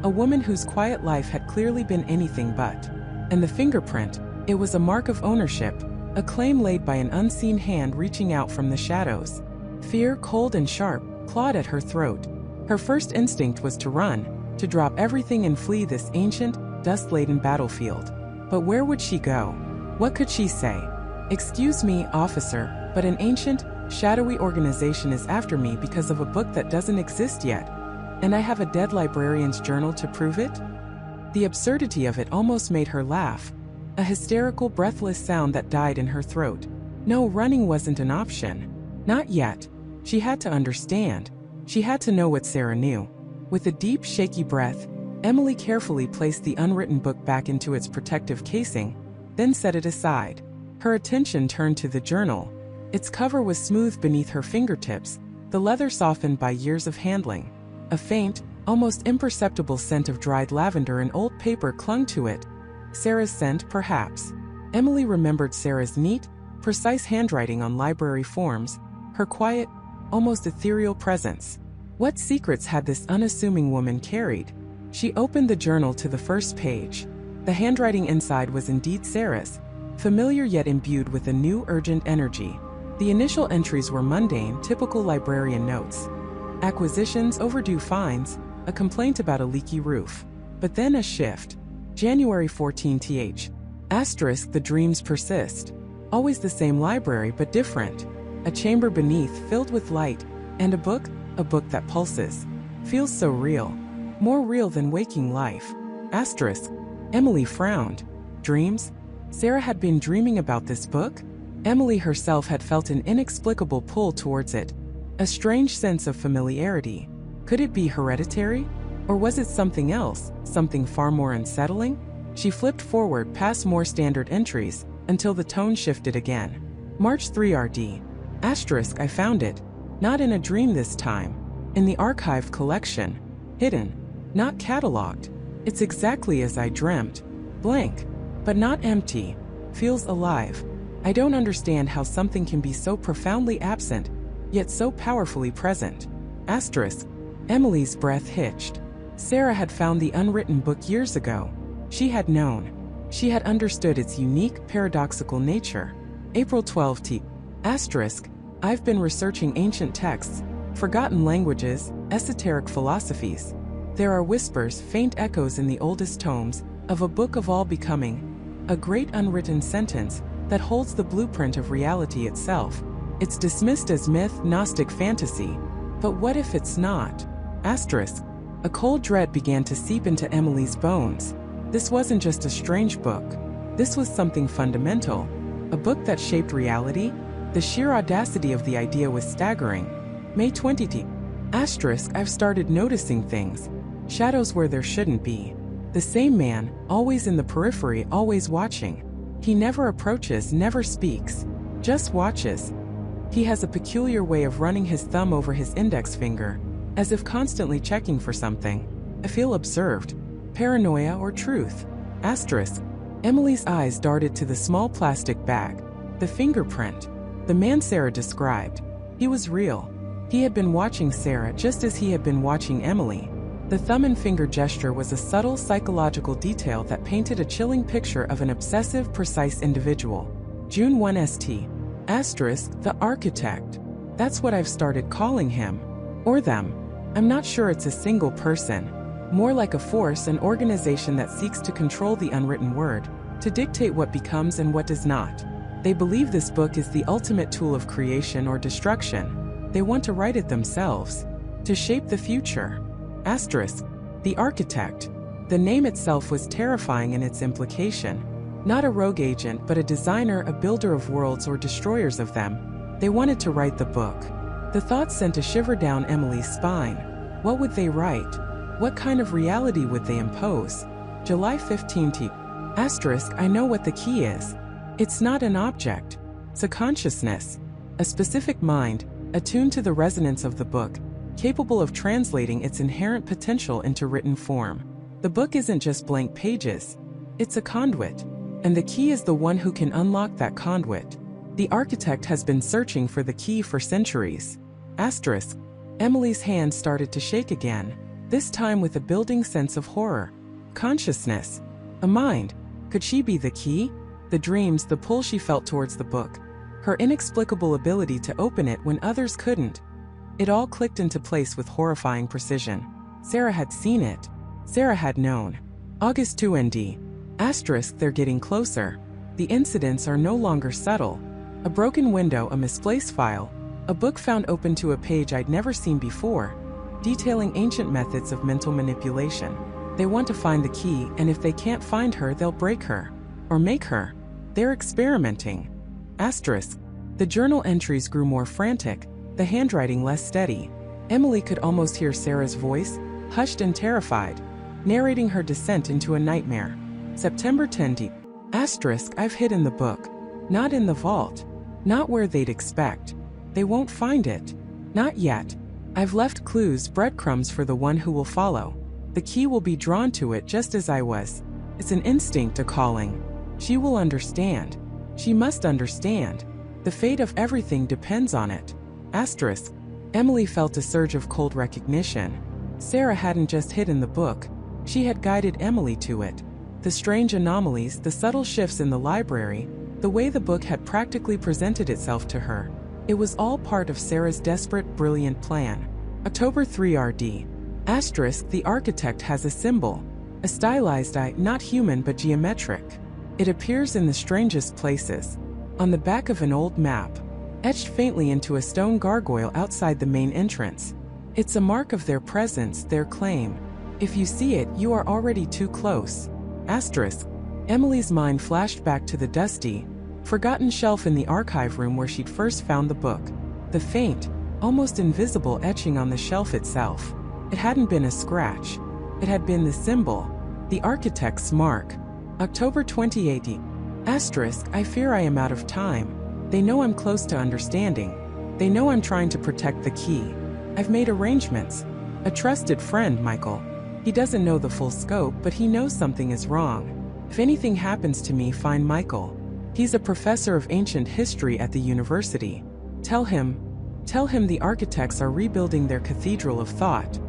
Speaker 1: a woman whose quiet life had clearly been anything but. And the fingerprint, it was a mark of ownership, a claim laid by an unseen hand reaching out from the shadows. Fear, cold and sharp, clawed at her throat. Her first instinct was to run, to drop everything and flee this ancient, dust-laden battlefield. But where would she go? What could she say? "Excuse me, officer, but an ancient, shadowy organization is after me because of a book that doesn't exist yet, and I have a dead librarian's journal to prove it?" The absurdity of it almost made her laugh, a hysterical, breathless sound that died in her throat. No, running wasn't an option. Not yet. She had to understand. She had to know what Sarah knew. With a deep, shaky breath, Emily carefully placed the unwritten book back into its protective casing, then set it aside. Her attention turned to the journal. Its cover was smooth beneath her fingertips, the leather softened by years of handling. A faint, Almost imperceptible scent of dried lavender and old paper clung to it. Sarah's scent, perhaps. Emily remembered Sarah's neat, precise handwriting on library forms, her quiet, almost ethereal presence. What secrets had this unassuming woman carried? She opened the journal to the first page. The handwriting inside was indeed Sarah's, familiar yet imbued with a new, urgent energy. The initial entries were mundane, typical librarian notes. Acquisitions, overdue fines, a complaint about a leaky roof. But then a shift. January 14th. Asterisk, the dreams persist. Always the same library but different. A chamber beneath filled with light, and a book that pulses. Feels so real. More real than waking life. Asterisk. Emily frowned. Dreams? Sarah had been dreaming about this book? Emily herself had felt an inexplicable pull towards it. A strange sense of familiarity. Could it be hereditary? Or was it something else, something far more unsettling? She flipped forward past more standard entries, until the tone shifted again. March 3 RD. Asterisk, I found it. Not in a dream this time. In the archived collection. Hidden. Not cataloged. It's exactly as I dreamt. Blank. But not empty. Feels alive. I don't understand how something can be so profoundly absent, yet so powerfully present. Asterisk. Emily's breath hitched. Sarah had found the unwritten book years ago. She had known. She had understood its unique, paradoxical nature. April 12th. Asterisk. I've been researching ancient texts, forgotten languages, esoteric philosophies. There are whispers, faint echoes in the oldest tomes, of a book of all becoming. A great unwritten sentence that holds the blueprint of reality itself. It's dismissed as myth, Gnostic fantasy. But what if it's not? Asterisk. A cold dread began to seep into Emily's bones. This wasn't just a strange book. This was something fundamental. A book that shaped reality? The sheer audacity of the idea was staggering. May 20th. Asterisk, I've started noticing things. Shadows where there shouldn't be. The same man, always in the periphery, always watching. He never approaches, never speaks. Just watches. He has a peculiar way of running his thumb over his index finger, as if constantly checking for something. I feel observed. Paranoia or truth? Asterisk. Emily's eyes darted to the small plastic bag. The fingerprint. The man Sarah described. He was real. He had been watching Sarah just as he had been watching Emily. The thumb and finger gesture was a subtle psychological detail that painted a chilling picture of an obsessive, precise individual. June 1 St. Asterisk, the architect. That's what I've started calling him. Or them. I'm not sure it's a single person. More like a force, an organization that seeks to control the unwritten word, to dictate what becomes and what does not. They believe this book is the ultimate tool of creation or destruction. They want to write it themselves. To shape the future. Asterisk. The architect. The name itself was terrifying in its implication. Not a rogue agent, but a designer, a builder of worlds or destroyers of them. They wanted to write the book. The thought sent a shiver down Emily's spine. What would they write? What kind of reality would they impose? July 15th. Asterisk, I know what the key is. It's not an object. It's a consciousness. A specific mind, attuned to the resonance of the book, capable of translating its inherent potential into written form. The book isn't just blank pages. It's a conduit. And the key is the one who can unlock that conduit. The architect has been searching for the key for centuries. Asterisk. Emily's hand started to shake again, this time with a building sense of horror. Consciousness. A mind. Could she be the key? The dreams, the pull she felt towards the book. Her inexplicable ability to open it when others couldn't. It all clicked into place with horrifying precision. Sarah had seen it. Sarah had known. August 2 ND. Asterisk, they're getting closer. The incidents are no longer subtle. A broken window, a misplaced file, a book found open to a page I'd never seen before, detailing ancient methods of mental manipulation. They want to find the key, and if they can't find her, they'll break her. Or make her. They're experimenting. Asterisk. The journal entries grew more frantic, the handwriting less steady. Emily could almost hear Sarah's voice, hushed and terrified, narrating her descent into a nightmare. September 10th. Asterisk, I've hidden the book. Not in the vault. Not where they'd expect. They won't find it. Not yet. I've left clues, breadcrumbs for the one who will follow. The key will be drawn to it just as I was. It's an instinct, a calling. She will understand. She must understand. The fate of everything depends on it. Asterisk. Emily felt a surge of cold recognition. Sarah hadn't just hidden the book. She had guided Emily to it. The strange anomalies, the subtle shifts in the library, the way the book had practically presented itself to her. It was all part of Sarah's desperate, brilliant plan. October 3 RD. Asterisk. The architect has a symbol. A stylized eye, not human but geometric. It appears in the strangest places. On the back of an old map. Etched faintly into a stone gargoyle outside the main entrance. It's a mark of their presence, their claim. If you see it, you are already too close. Asterisk. Emily's mind flashed back to the dusty, forgotten shelf in the archive room where she'd first found the book. The faint, almost invisible etching on the shelf itself. It hadn't been a scratch. It had been the symbol, the architect's mark. October 2080. Asterisk. I fear I am out of time. They know I'm close to understanding. They know I'm trying to protect the key. I've made arrangements. A trusted friend, Michael. He doesn't know the full scope, but he knows something is wrong. If anything happens to me, find Michael. He's a professor of ancient history at the university. Tell him the architects are rebuilding their cathedral of thought.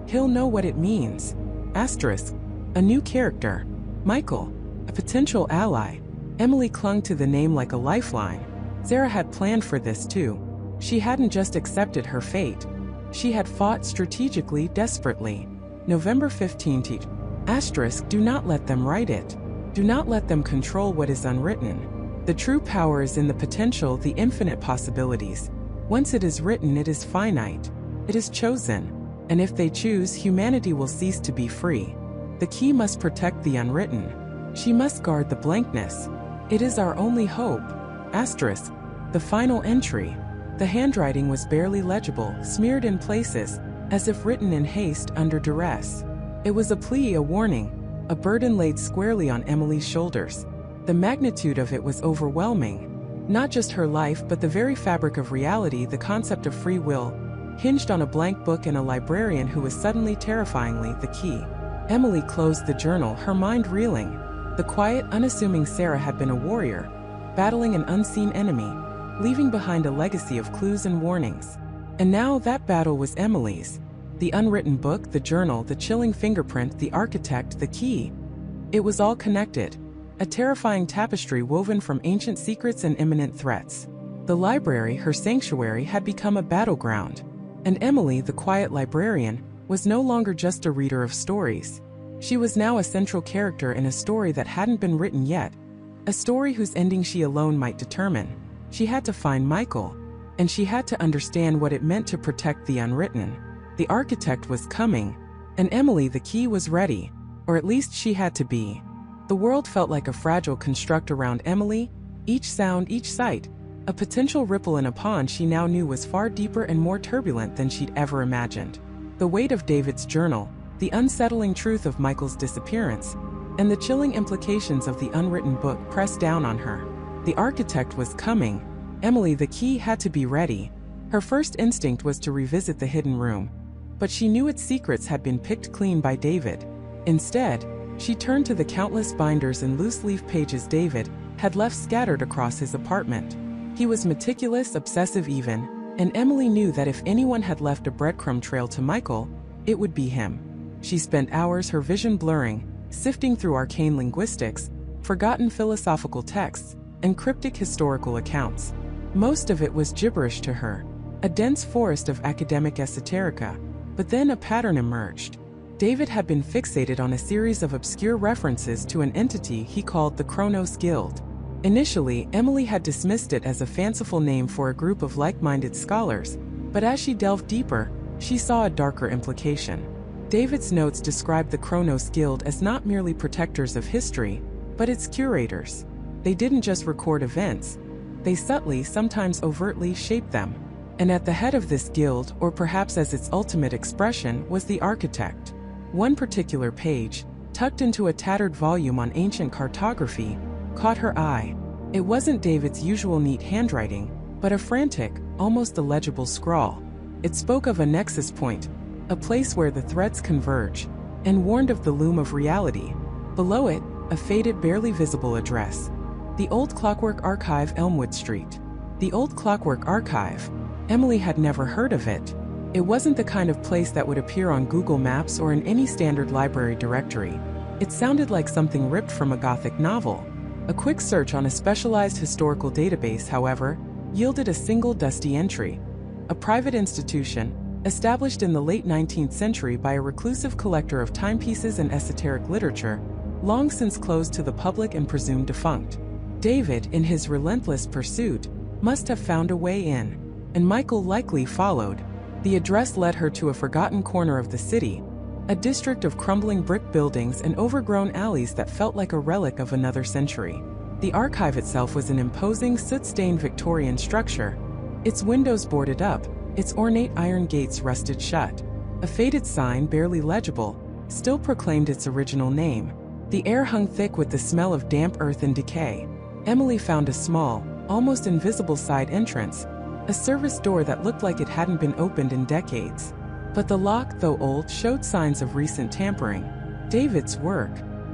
Speaker 1: He'll know what it means. Asterisk. A new character. Michael. A potential ally. Emily clung to the name like a lifeline. Sarah had planned for this too. She hadn't just accepted her fate. She had fought strategically, desperately. November 15. Asterisk. Do not let them write it. Do not let them control what is unwritten. The true power is in the potential, the infinite possibilities. Once it is written, it is finite. It is chosen. And if they choose, humanity will cease to be free. The key must protect the unwritten. She must guard the blankness. It is our only hope. Asterisk. The final entry. The handwriting was barely legible, smeared in places, as if written in haste under duress. It was a plea, a warning, a burden laid squarely on Emily's shoulders. The magnitude of it was overwhelming. Not just her life, but the very fabric of reality, the concept of free will, hinged on a blank book and a librarian who was suddenly, terrifyingly, the key. Emily closed the journal, her mind reeling. The quiet, unassuming Sarah had been a warrior, battling an unseen enemy, leaving behind a legacy of clues and warnings. And now that battle was Emily's. The unwritten book, the journal, the chilling fingerprint, the architect, the key. It was all connected. A terrifying tapestry woven from ancient secrets and imminent threats. The library, her sanctuary, had become a battleground. And Emily, the quiet librarian, was no longer just a reader of stories. She was now a central character in a story that hadn't been written yet. A story whose ending she alone might determine. She had to find Michael. And she had to understand what it meant to protect the unwritten. The architect was coming. And Emily, the key, was ready. Or at least she had to be. The world felt like a fragile construct around Emily. Each sound, each sight. A potential ripple in a pond she now knew was far deeper and more turbulent than she'd ever imagined. The weight of David's journal, the unsettling truth of Michael's disappearance, and the chilling implications of the unwritten book pressed down on her. The architect was coming. Emily, the key, had to be ready. Her first instinct was to revisit the hidden room. But she knew its secrets had been picked clean by David. Instead, she turned to the countless binders and loose-leaf pages David had left scattered across his apartment. He was meticulous, obsessive even, and Emily knew that if anyone had left a breadcrumb trail to Michael, it would be him. She spent hours, her vision blurring, sifting through arcane linguistics, forgotten philosophical texts, and cryptic historical accounts. Most of it was gibberish to her, a dense forest of academic esoterica. But then a pattern emerged. David had been fixated on a series of obscure references to an entity he called the Chronos Guild. Initially, Emily had dismissed it as a fanciful name for a group of like-minded scholars, but as she delved deeper, she saw a darker implication. David's notes described the Chronos Guild as not merely protectors of history, but its curators. They didn't just record events. They subtly, sometimes overtly, shaped them. And at the head of this guild, or perhaps as its ultimate expression, was the architect. One particular page, tucked into a tattered volume on ancient cartography, caught her eye. It wasn't David's usual neat handwriting, but a frantic, almost illegible scrawl. It spoke of a nexus point, a place where the threads converge, and warned of the loom of reality. Below it, a faded, barely visible address. The Old Clockwork Archive, Elmwood Street. The Old Clockwork Archive. Emily had never heard of it. It wasn't the kind of place that would appear on Google Maps or in any standard library directory. It sounded like something ripped from a Gothic novel. A quick search on a specialized historical database, however, yielded a single dusty entry. A private institution, established in the late 19th century by a reclusive collector of timepieces and esoteric literature, long since closed to the public and presumed defunct. David, in his relentless pursuit, must have found a way in, and Michael likely followed. The address led her to a forgotten corner of the city, a district of crumbling brick buildings and overgrown alleys that felt like a relic of another century. The archive itself was an imposing, soot-stained Victorian structure, its windows boarded up, its ornate iron gates rusted shut. A faded sign, barely legible, still proclaimed its original name. The air hung thick with the smell of damp earth and decay. Emily found a small, almost invisible side entrance, a service door that looked like it hadn't been opened in decades. But the lock, though old, showed signs of recent tampering. David's work.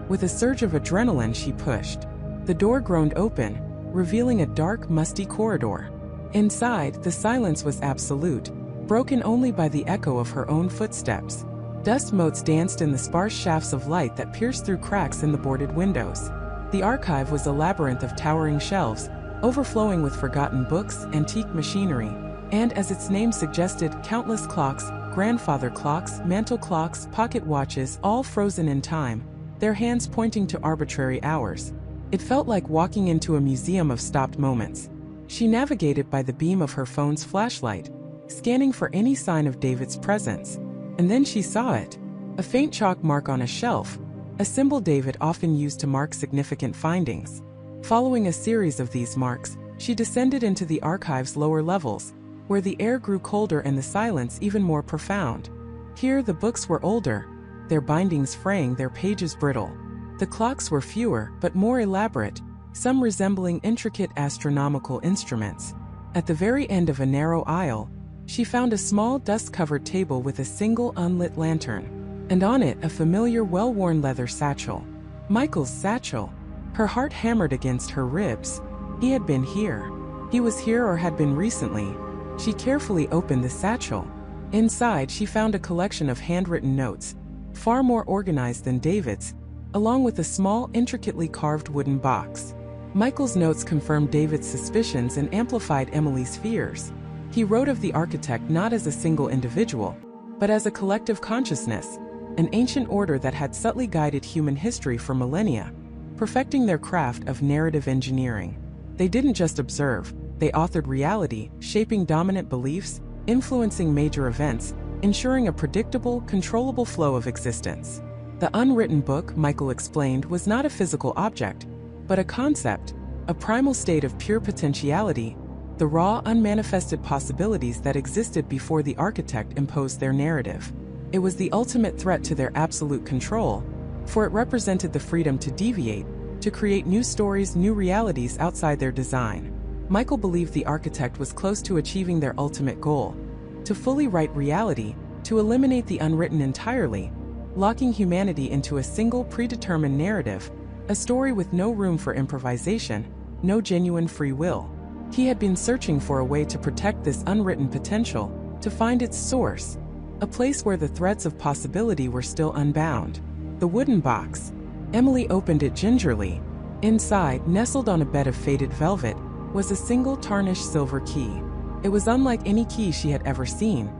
Speaker 1: With a surge of adrenaline, she pushed. The door groaned open, revealing a dark, musty corridor. Inside, the silence was absolute, broken only by the echo of her own footsteps. Dust motes danced in the sparse shafts of light that pierced through cracks in the boarded windows. The archive was a labyrinth of towering shelves, overflowing with forgotten books, antique machinery, and, as its name suggested, countless clocks, grandfather clocks, mantel clocks, pocket watches, all frozen in time, their hands pointing to arbitrary hours. It felt like walking into a museum of stopped moments. She navigated by the beam of her phone's flashlight, scanning for any sign of David's presence. And then she saw it. A faint chalk mark on a shelf, a symbol David often used to mark significant findings. Following a series of these marks, she descended into the archive's lower levels, where the air grew colder and the silence even more profound. Here the books were older, their bindings fraying, their pages brittle. The clocks were fewer, but more elaborate, some resembling intricate astronomical instruments. At the very end of a narrow aisle, she found a small dust-covered table with a single unlit lantern, and on it a familiar well-worn leather satchel. Michael's satchel. Her heart hammered against her ribs. He had been here. He was here or had been recently. She carefully opened the satchel. Inside, she found a collection of handwritten notes, far more organized than David's, along with a small, intricately carved wooden box. Michael's notes confirmed David's suspicions and amplified Emily's fears. He wrote of the architect not as a single individual, but as a collective consciousness, an ancient order that had subtly guided human history for millennia, perfecting their craft of narrative engineering. They didn't just observe, they authored reality, shaping dominant beliefs, influencing major events, ensuring a predictable, controllable flow of existence. The unwritten book, Michael explained, was not a physical object, but a concept, a primal state of pure potentiality, the raw, unmanifested possibilities that existed before the architect imposed their narrative. It was the ultimate threat to their absolute control, for it represented the freedom to deviate, to create new stories, new realities outside their design. Michael believed the architect was close to achieving their ultimate goal, to fully write reality, to eliminate the unwritten entirely, locking humanity into a single predetermined narrative, a story with no room for improvisation, no genuine free will. He had been searching for a way to protect this unwritten potential, to find its source, a place where the threads of possibility were still unbound. The wooden box. Emily opened it gingerly. Inside, nestled on a bed of faded velvet, was a single tarnished silver key. It was unlike any key she had ever seen.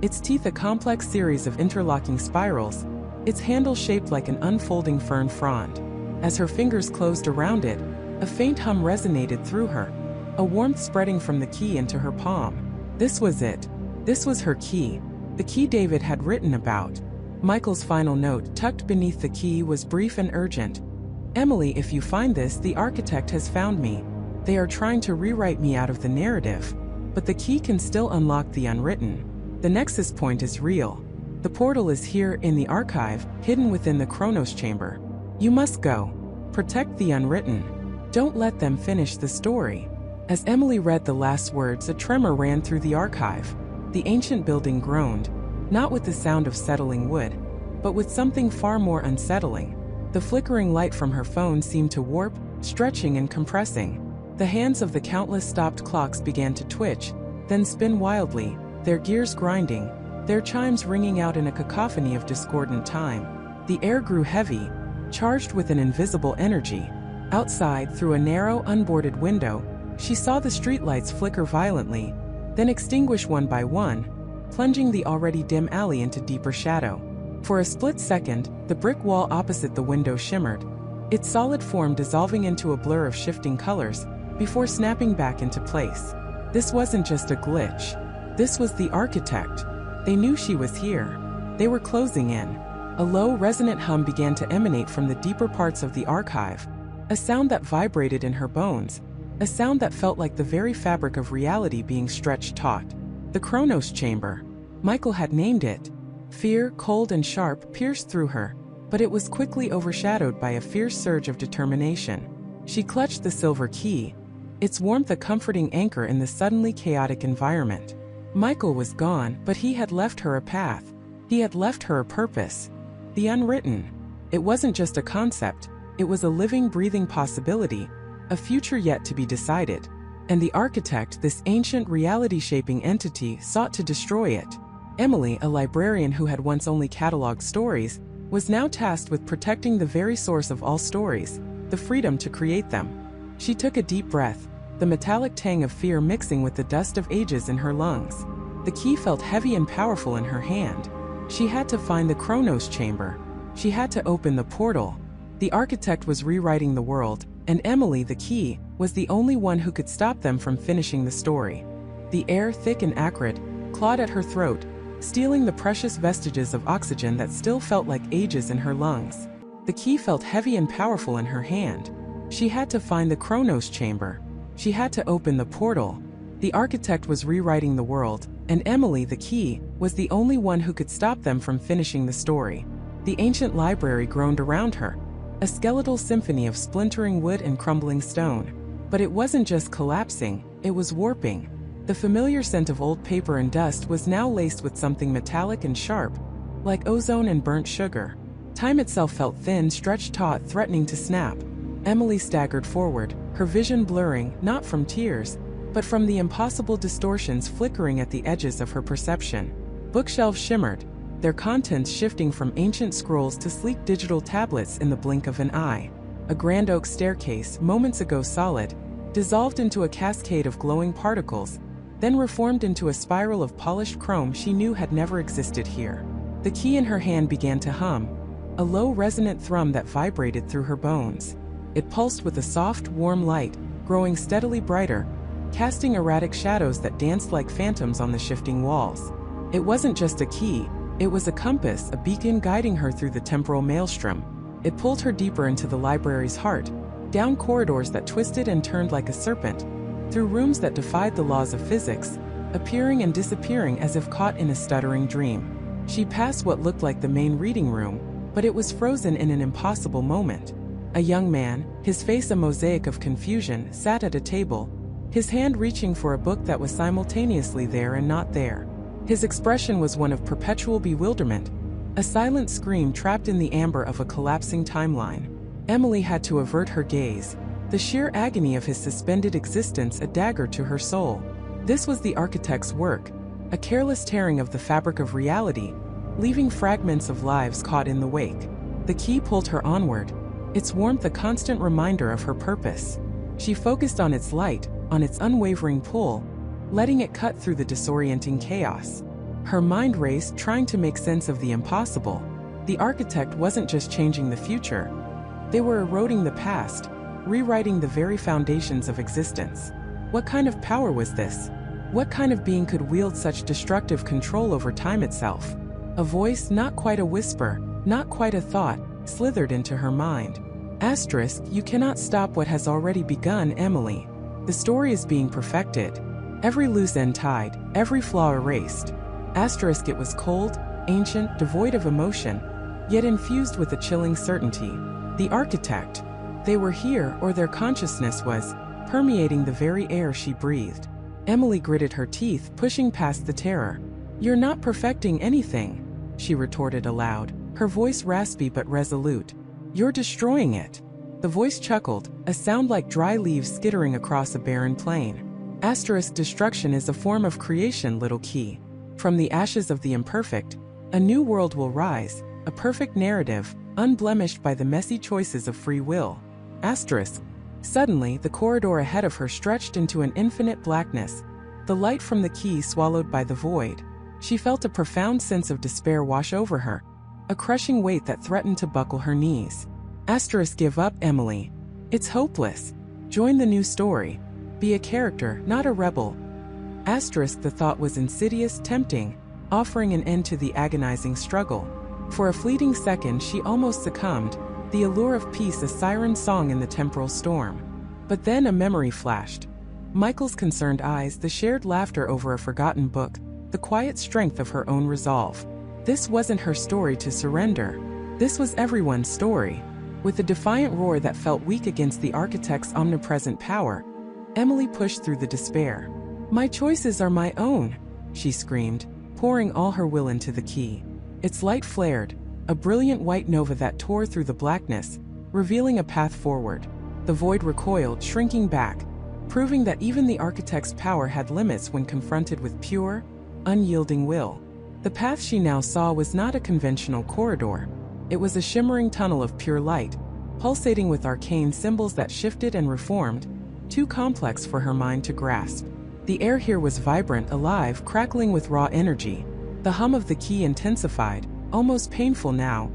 Speaker 1: Its teeth a complex series of interlocking spirals, its handle shaped like an unfolding fern frond. As her fingers closed around it, a faint hum resonated through her, a warmth spreading from the key into her palm. This was it. This was her key, the key David had written about. Michael's final note, tucked beneath the key, was brief and urgent. "Emily, if you find this, the architect has found me. They are trying to rewrite me out of the narrative. But the key can still unlock the unwritten. The nexus point is real. The portal is here in the archive, hidden within the Chronos chamber. You must go. Protect the unwritten. Don't let them finish the story." As Emily read the last words, a tremor ran through the archive. The ancient building groaned, not with the sound of settling wood, but with something far more unsettling. The flickering light from her phone seemed to warp, stretching and compressing. The hands of the countless stopped clocks began to twitch, then spin wildly, their gears grinding, their chimes ringing out in a cacophony of discordant time. The air grew heavy, charged with an invisible energy. Outside, through a narrow, unboarded window, she saw the streetlights flicker violently, then extinguish one by one, plunging the already dim alley into deeper shadow. For a split second, the brick wall opposite the window shimmered, its solid form dissolving into a blur of shifting colors, before snapping back into place. This wasn't just a glitch. This was the architect. They knew she was here. They were closing in. A low, resonant hum began to emanate from the deeper parts of the archive, a sound that vibrated in her bones, a sound that felt like the very fabric of reality being stretched taut. The Chronos Chamber. Michael had named it. Fear, cold and sharp, pierced through her, but it was quickly overshadowed by a fierce surge of determination. She clutched the silver key, its warmth a comforting anchor in the suddenly chaotic environment. Michael was gone, but he had left her a path. He had left her a purpose. The unwritten. It wasn't just a concept, it was a living, breathing possibility, a future yet to be decided. And the architect, this ancient reality-shaping entity, sought to destroy it. Emily, a librarian who had once only cataloged stories, was now tasked with protecting the very source of all stories, the freedom to create them. She took a deep breath, the metallic tang of fear mixing with the dust of ages in her lungs. The key felt heavy and powerful in her hand. She had to find the Chronos Chamber. She had to open the portal. The architect was rewriting the world, and Emily, the key, was the only one who could stop them from finishing the story. The air, thick and acrid, clawed at her throat, stealing the precious vestiges of oxygen that still felt like ages in her lungs. The key felt heavy and powerful in her hand. She had to find the Chronos Chamber. She had to open the portal. The architect was rewriting the world, and Emily, the key, was the only one who could stop them from finishing the story. The ancient library groaned around her, a skeletal symphony of splintering wood and crumbling stone. But it wasn't just collapsing, it was warping. The familiar scent of old paper and dust was now laced with something metallic and sharp, like ozone and burnt sugar. Time itself felt thin, stretched taut, threatening to snap. Emily staggered forward, her vision blurring, not from tears, but from the impossible distortions flickering at the edges of her perception. Bookshelves shimmered, their contents shifting from ancient scrolls to sleek digital tablets in the blink of an eye. A grand oak staircase, moments ago solid, dissolved into a cascade of glowing particles, then reformed into a spiral of polished chrome she knew had never existed here. The key in her hand began to hum, a low resonant thrum that vibrated through her bones. It pulsed with a soft, warm light, growing steadily brighter, casting erratic shadows that danced like phantoms on the shifting walls. It wasn't just a key, it was a compass, a beacon guiding her through the temporal maelstrom. It pulled her deeper into the library's heart, down corridors that twisted and turned like a serpent, through rooms that defied the laws of physics, appearing and disappearing as if caught in a stuttering dream. She passed what looked like the main reading room, but it was frozen in an impossible moment. A young man, his face a mosaic of confusion, sat at a table, his hand reaching for a book that was simultaneously there and not there. His expression was one of perpetual bewilderment, a silent scream trapped in the amber of a collapsing timeline. Emily had to avert her gaze, the sheer agony of his suspended existence a dagger to her soul. This was the architect's work, a careless tearing of the fabric of reality, leaving fragments of lives caught in the wake. The key pulled her onward, its warmth a constant reminder of her purpose. She focused on its light, on its unwavering pull, letting it cut through the disorienting chaos. Her mind raced, trying to make sense of the impossible. The architect wasn't just changing the future. They were eroding the past, rewriting the very foundations of existence. What kind of power was this? What kind of being could wield such destructive control over time itself? A voice, not quite a whisper, not quite a thought, slithered into her mind. Asterisk, you cannot stop what has already begun, Emily. The story is being perfected. Every loose end tied, every flaw erased. Asterisk, it was cold, ancient, devoid of emotion, yet infused with a chilling certainty. The architect. They were here, or their consciousness was, permeating the very air she breathed. Emily gritted her teeth, pushing past the terror. "You're not perfecting anything," she retorted aloud, her voice raspy but resolute. "You're destroying it." The voice chuckled, a sound like dry leaves skittering across a barren plain. Destruction is a form of creation, little key. From the ashes of the imperfect, a new world will rise, a perfect narrative, unblemished by the messy choices of free will. Suddenly, the corridor ahead of her stretched into an infinite blackness, the light from the key swallowed by the void. She felt a profound sense of despair wash over her, a crushing weight that threatened to buckle her knees. Give up, Emily. It's hopeless. Join the new story. Be a character, not a rebel. The thought was insidious, tempting, offering an end to the agonizing struggle. For a fleeting second she almost succumbed, the allure of peace a siren song in the temporal storm. But then a memory flashed. Michael's concerned eyes, the shared laughter over a forgotten book, the quiet strength of her own resolve. This wasn't her story to surrender. This was everyone's story. With a defiant roar that felt weak against the architect's omnipresent power, Emily pushed through the despair. "My choices are my own," she screamed, pouring all her will into the key. Its light flared, a brilliant white nova that tore through the blackness, revealing a path forward. The void recoiled, shrinking back, proving that even the architect's power had limits when confronted with pure, unyielding will. The path she now saw was not a conventional corridor. It was a shimmering tunnel of pure light, pulsating with arcane symbols that shifted and reformed, too complex for her mind to grasp. The air here was vibrant, alive, crackling with raw energy. The hum of the key intensified, almost painful now,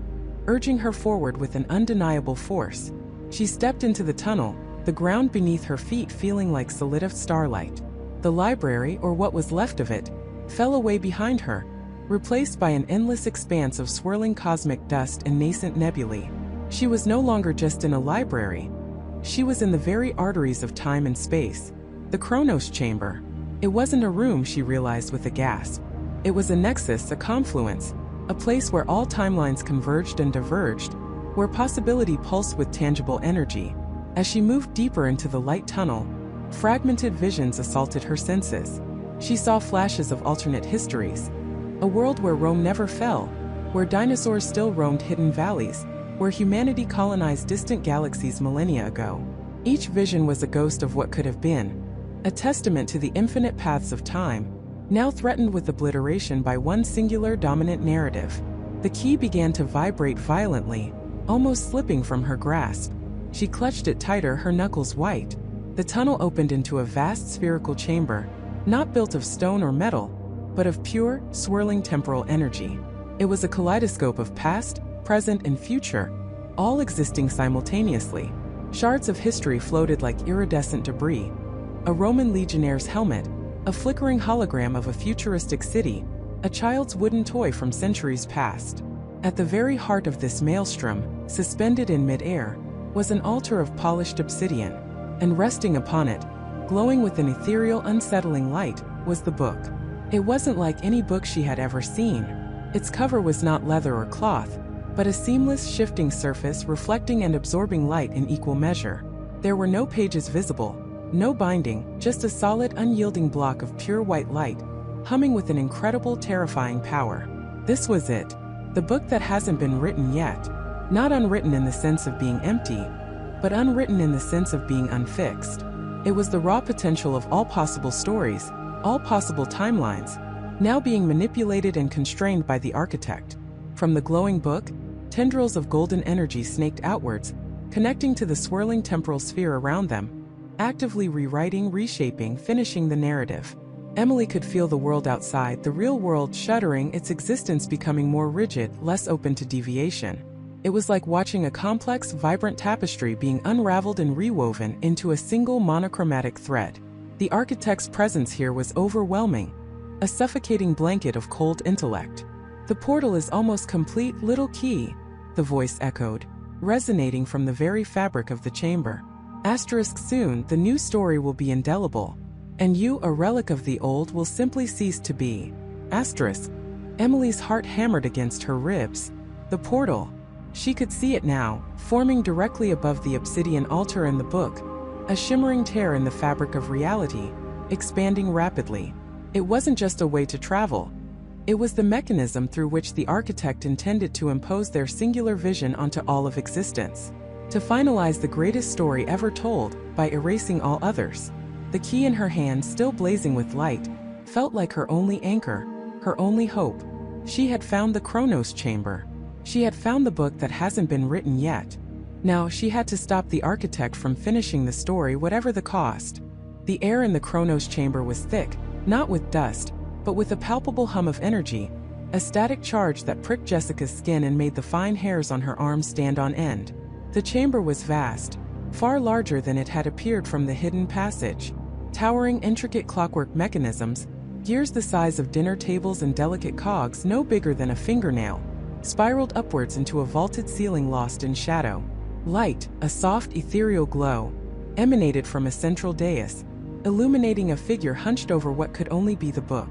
Speaker 1: urging her forward with an undeniable force. She stepped into the tunnel, the ground beneath her feet feeling like solid starlight. The library, or what was left of it, fell away behind her, replaced by an endless expanse of swirling cosmic dust and nascent nebulae. She was no longer just in a library. She was in the very arteries of time and space. The Chronos Chamber. It wasn't a room, she realized with a gasp. It was a nexus, a confluence, a place where all timelines converged and diverged, where possibility pulsed with tangible energy. As she moved deeper into the light tunnel, fragmented visions assaulted her senses. She saw flashes of alternate histories. A world where Rome never fell, where dinosaurs still roamed hidden valleys, where humanity colonized distant galaxies millennia ago. Each vision was a ghost of what could have been, a testament to the infinite paths of time, now threatened with obliteration by one singular dominant narrative. The key began to vibrate violently, almost slipping from her grasp. She clutched it tighter, her knuckles white. The tunnel opened into a vast spherical chamber, not built of stone or metal, but of pure, swirling temporal energy. It was a kaleidoscope of past, present, and future, all existing simultaneously. Shards of history floated like iridescent debris. A Roman legionnaire's helmet, a flickering hologram of a futuristic city, a child's wooden toy from centuries past. At the very heart of this maelstrom, suspended in mid-air, was an altar of polished obsidian, and resting upon it, glowing with an ethereal, unsettling light, was the book. It wasn't like any book she had ever seen. Its cover was not leather or cloth, but a seamless, shifting surface reflecting and absorbing light in equal measure. There were no pages visible, no binding, just a solid, unyielding block of pure white light, humming with an incredible, terrifying power. This was it. The book that hasn't been written yet. Not unwritten in the sense of being empty, but unwritten in the sense of being unfixed. It was the raw potential of all possible stories, all possible timelines, now being manipulated and constrained by the architect. From the glowing book, tendrils of golden energy snaked outwards, connecting to the swirling temporal sphere around them, actively rewriting, reshaping, finishing the narrative. Emily could feel the world outside, the real world, shuddering, its existence becoming more rigid, less open to deviation. It was like watching a complex, vibrant tapestry being unraveled and rewoven into a single monochromatic thread. The architect's presence here was overwhelming, a suffocating blanket of cold intellect. "The portal is almost complete, little key," the voice echoed, resonating from the very fabric of the chamber. Soon, the new story will be indelible, and you, a relic of the old, will simply cease to be. Emily's heart hammered against her ribs. The portal. She could see it now, forming directly above the obsidian altar and the book, a shimmering tear in the fabric of reality, expanding rapidly. It wasn't just a way to travel. It was the mechanism through which the architect intended to impose their singular vision onto all of existence, to finalize the greatest story ever told by erasing all others. The key in her hand, still blazing with light, felt like her only anchor, her only hope. She had found the Chronos chamber. She had found the book that hasn't been written yet. Now she had to stop the architect from finishing the story, whatever the cost. The air in the Chronos chamber was thick, not with dust, but with a palpable hum of energy, a static charge that pricked Jessica's skin and made the fine hairs on her arms stand on end. The chamber was vast, far larger than it had appeared from the hidden passage. Towering, intricate clockwork mechanisms, gears the size of dinner tables and delicate cogs no bigger than a fingernail, spiraled upwards into a vaulted ceiling lost in shadow. Light, a soft, ethereal glow, emanated from a central dais, illuminating a figure hunched over what could only be the book.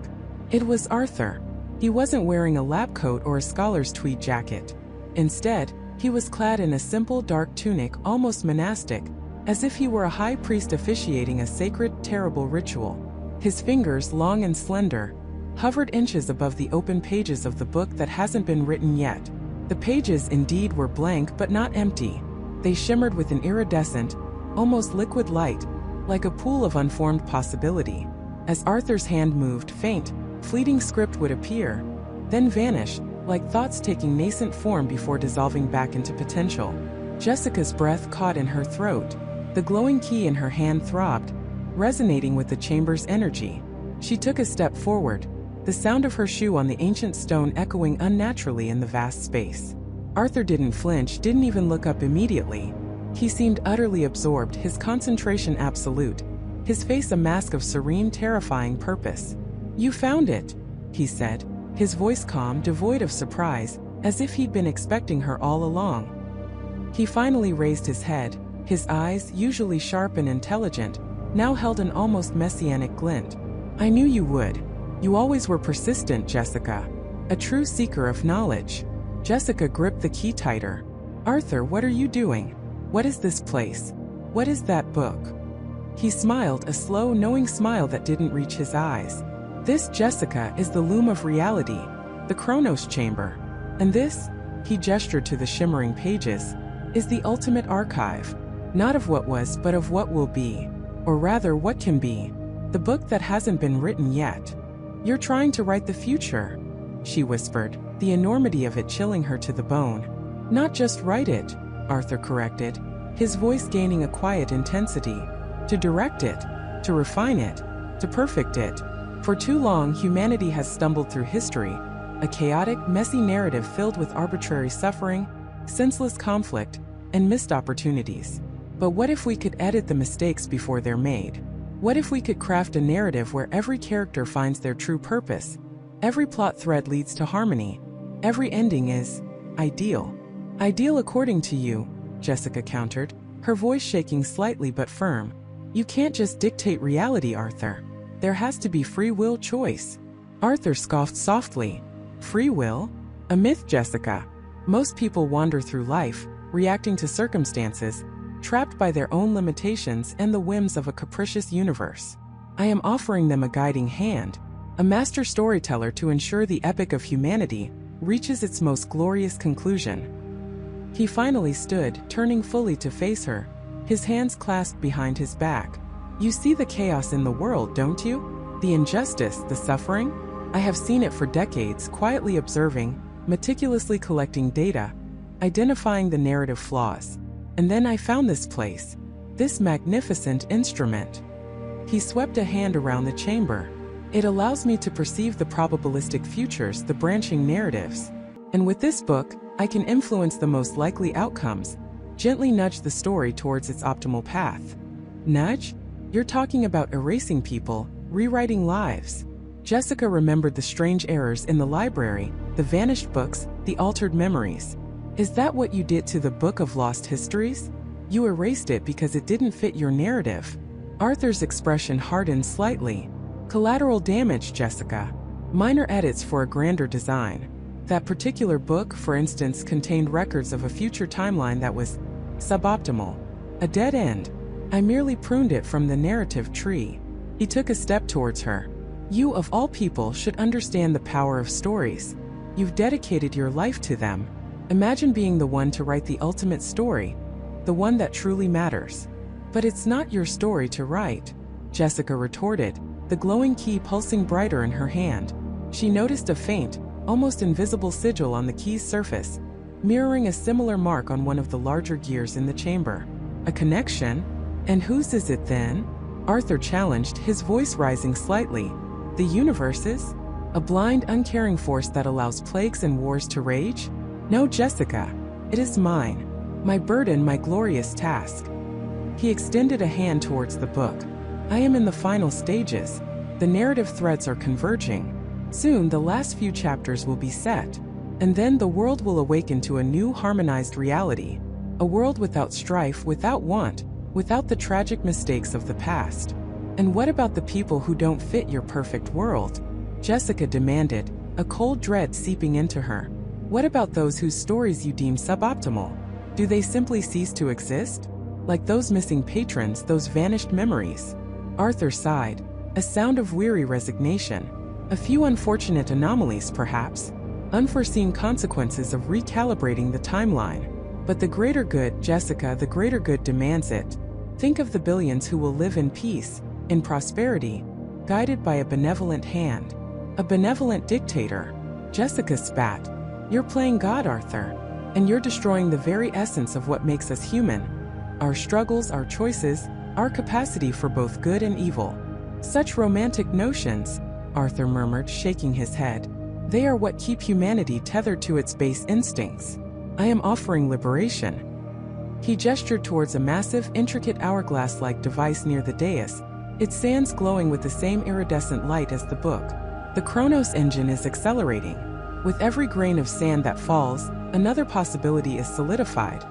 Speaker 1: It was Arthur. He wasn't wearing a lab coat or a scholar's tweed jacket. Instead, he was clad in a simple dark tunic, almost monastic, as if he were a high priest officiating a sacred, terrible ritual. His fingers, long and slender, hovered inches above the open pages of the book that hasn't been written yet. The pages indeed were blank but not empty. They shimmered with an iridescent, almost liquid light, like a pool of unformed possibility. As Arthur's hand moved, faint, fleeting script would appear, then vanish, like thoughts taking nascent form before dissolving back into potential. Jessica's breath caught in her throat. The glowing key in her hand throbbed, resonating with the chamber's energy. She took a step forward, the sound of her shoe on the ancient stone echoing unnaturally in the vast space. Arthur didn't flinch, didn't even look up immediately. He seemed utterly absorbed, his concentration absolute, his face a mask of serene, terrifying purpose. "You found it," he said, his voice calm, devoid of surprise, as if he'd been expecting her all along. He finally raised his head, his eyes, usually sharp and intelligent, now held an almost messianic glint. "I knew you would. You always were persistent, Jessica. A true seeker of knowledge." Jessica gripped the key tighter. "Arthur, what are you doing? What is this place? What is that book?" He smiled, a slow, knowing smile that didn't reach his eyes. "This, Jessica, is the loom of reality, the Chronos chamber. And this," he gestured to the shimmering pages, "is the ultimate archive. Not of what was, but of what will be. Or rather, what can be. The book that hasn't been written yet. You're trying to write the future," she whispered, the enormity of it chilling her to the bone. "Not just write it," Arthur corrected, his voice gaining a quiet intensity. "To direct it, to refine it, to perfect it. For too long, humanity has stumbled through history, a chaotic, messy narrative filled with arbitrary suffering, senseless conflict, and missed opportunities. But what if we could edit the mistakes before they're made? What if we could craft a narrative where every character finds their true purpose, every plot thread leads to harmony, every ending is ideal?" "Ideal according to you," Jessica countered, her voice shaking slightly but firm. "You can't just dictate reality, Arthur. There has to be free will choice." Arthur scoffed softly. "Free will? A myth, Jessica. Most people wander through life, reacting to circumstances, trapped by their own limitations and the whims of a capricious universe. I am offering them a guiding hand, a master storyteller to ensure the epic of humanity reaches its most glorious conclusion." He finally stood, turning fully to face her, his hands clasped behind his back. "You see the chaos in the world, don't you? The injustice, the suffering? I have seen it for decades, quietly observing, meticulously collecting data, identifying the narrative flaws. And then I found this place, this magnificent instrument." He swept a hand around the chamber. "It allows me to perceive the probabilistic futures, the branching narratives. And with this book, I can influence the most likely outcomes, gently nudge the story towards its optimal path." "Nudge? You're talking about erasing people, rewriting lives." Jessica remembered the strange errors in the library, the vanished books, the altered memories. "Is that what you did to the Book of Lost Histories? You erased it because it didn't fit your narrative?" Arthur's expression hardened slightly. "Collateral damage, Jessica. Minor edits for a grander design. That particular book, for instance, contained records of a future timeline that was suboptimal. A dead end. I merely pruned it from the narrative tree." He took a step towards her. You, of all people, should understand the power of stories. You've dedicated your life to them. Imagine being the one to write the ultimate story, the one that truly matters. But it's not your story to write, Jessica retorted, the glowing key pulsing brighter in her hand. She noticed a faint, almost invisible sigil on the key's surface, mirroring a similar mark on one of the larger gears in the chamber. A connection? And whose is it then? Arthur challenged, his voice rising slightly. The universe's? A blind, uncaring force that allows plagues and wars to rage? No, Jessica. It is mine. My burden, my glorious task. He extended a hand towards the book. I am in the final stages. The narrative threads are converging. Soon the last few chapters will be set. And then the world will awaken to a new harmonized reality. A world without strife, without want, without the tragic mistakes of the past. And what about the people who don't fit your perfect world? Jessica demanded, a cold dread seeping into her. What about those whose stories you deem suboptimal? Do they simply cease to exist? Like those missing patrons, those vanished memories? Arthur sighed, a sound of weary resignation. A few unfortunate anomalies, perhaps. Unforeseen consequences of recalibrating the timeline. But the greater good, Jessica, the greater good demands it. Think of the billions who will live in peace, in prosperity, guided by a benevolent hand. A benevolent dictator. Jessica spat. You're playing God, Arthur. And you're destroying the very essence of what makes us human. Our struggles, our choices, our capacity for both good and evil. Such romantic notions, Arthur murmured, shaking his head. They are what keep humanity tethered to its base instincts. I am offering liberation. He gestured towards a massive, intricate hourglass-like device near the dais, its sands glowing with the same iridescent light as the book. The Chronos engine is accelerating. With every grain of sand that falls, another possibility is solidified.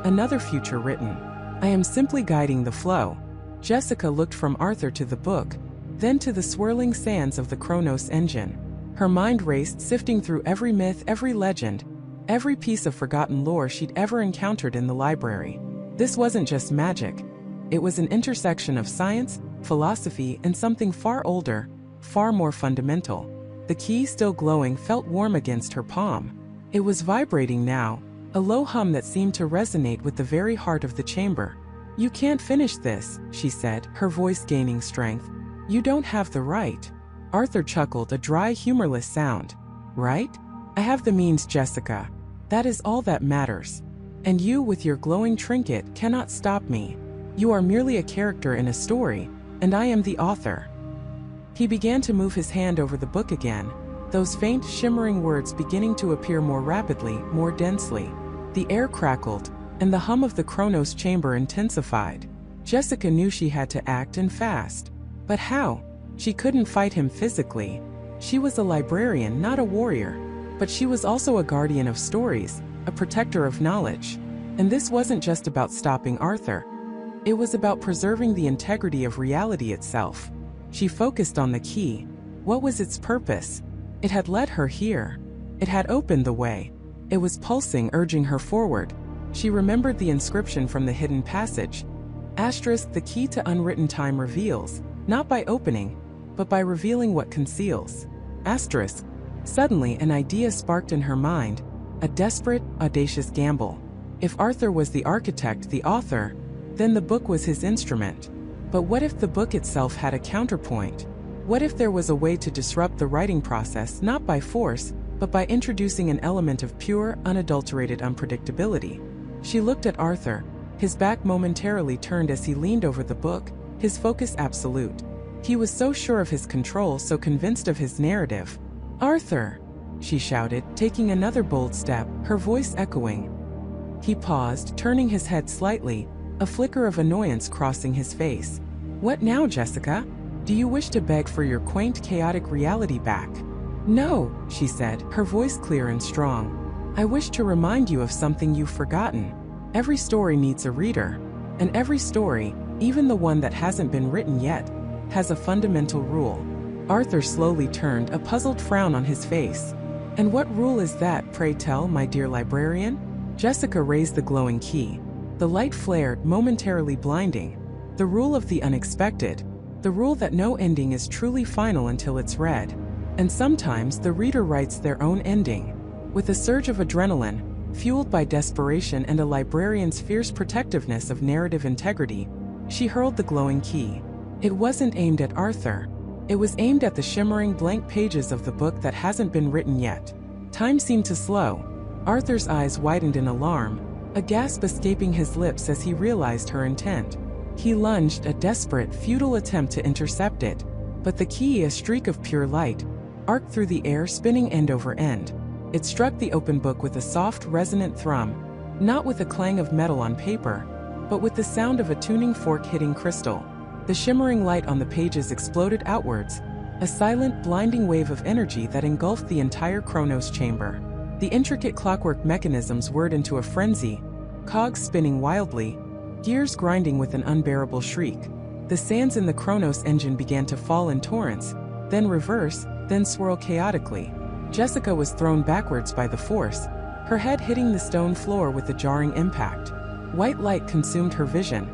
Speaker 1: Another future written. I am simply guiding the flow. Jessica looked from Arthur to the book, then to the swirling sands of the Chronos engine. Her mind raced, sifting through every myth, every legend, every piece of forgotten lore she'd ever encountered in the library. This wasn't just magic. It was an intersection of science, philosophy, and something far older, far more fundamental. The key, still glowing, felt warm against her palm. It was vibrating now, a low hum that seemed to resonate with the very heart of the chamber. You can't finish this, she said, her voice gaining strength. You don't have the right. Arthur chuckled, a dry, humorless sound. Right? I have the means, Jessica. That is all that matters. And you, with your glowing trinket, cannot stop me. You are merely a character in a story, and I am the author. He began to move his hand over the book again, those faint, shimmering words beginning to appear more rapidly, more densely. The air crackled, and the hum of the Chronos chamber intensified. Jessica knew she had to act, and fast. But how? She couldn't fight him physically. She was a librarian, not a warrior. But she was also a guardian of stories, a protector of knowledge. And this wasn't just about stopping Arthur. It was about preserving the integrity of reality itself. She focused on the key. What was its purpose? It had led her here. It had opened the way. It was pulsing, urging her forward. She remembered the inscription from the hidden passage. Asterisk, the key to unwritten time reveals, not by opening, but by revealing what conceals. Asterisk. Suddenly, an idea sparked in her mind, a desperate, audacious gamble. If Arthur was the architect, the author, then the book was his instrument. But what if the book itself had a counterpoint? What if there was a way to disrupt the writing process, not by force, but by introducing an element of pure, unadulterated unpredictability? She looked at Arthur, his back momentarily turned as he leaned over the book, his focus absolute. He was so sure of his control, so convinced of his narrative. Arthur, she shouted, taking another bold step, her voice echoing. He paused, turning his head slightly, a flicker of annoyance crossing his face. What now, Jessica? Do you wish to beg for your quaint, chaotic reality back? No, she said, her voice clear and strong. I wish to remind you of something you've forgotten. Every story needs a reader. And every story, even the one that hasn't been written yet, has a fundamental rule. Arthur slowly turned, a puzzled frown on his face. And what rule is that, pray tell, my dear librarian? Jessica raised the glowing key. The light flared, momentarily blinding. The rule of the unexpected. the rule that no ending is truly final until it's read. And sometimes the reader writes their own ending. With a surge of adrenaline, fueled by desperation and a librarian's fierce protectiveness of narrative integrity, she hurled the glowing key. It wasn't aimed at Arthur. It was aimed at the shimmering blank pages of the book that hasn't been written yet. Time seemed to slow. Arthur's eyes widened in alarm, a gasp escaping his lips as he realized her intent. He lunged, a desperate, futile attempt to intercept it, but the key, a streak of pure light, arced through the air, spinning end over end. It struck the open book with a soft, resonant thrum, not with a clang of metal on paper, but with the sound of a tuning fork hitting crystal. The shimmering light on the pages exploded outwards, a silent, blinding wave of energy that engulfed the entire Chronos chamber. The intricate clockwork mechanisms whirred into a frenzy, cogs spinning wildly, gears grinding with an unbearable shriek. The sands in the Chronos engine began to fall in torrents, then reverse, then swirl chaotically. Jessica was thrown backwards by the force, her head hitting the stone floor with a jarring impact. White light consumed her vision,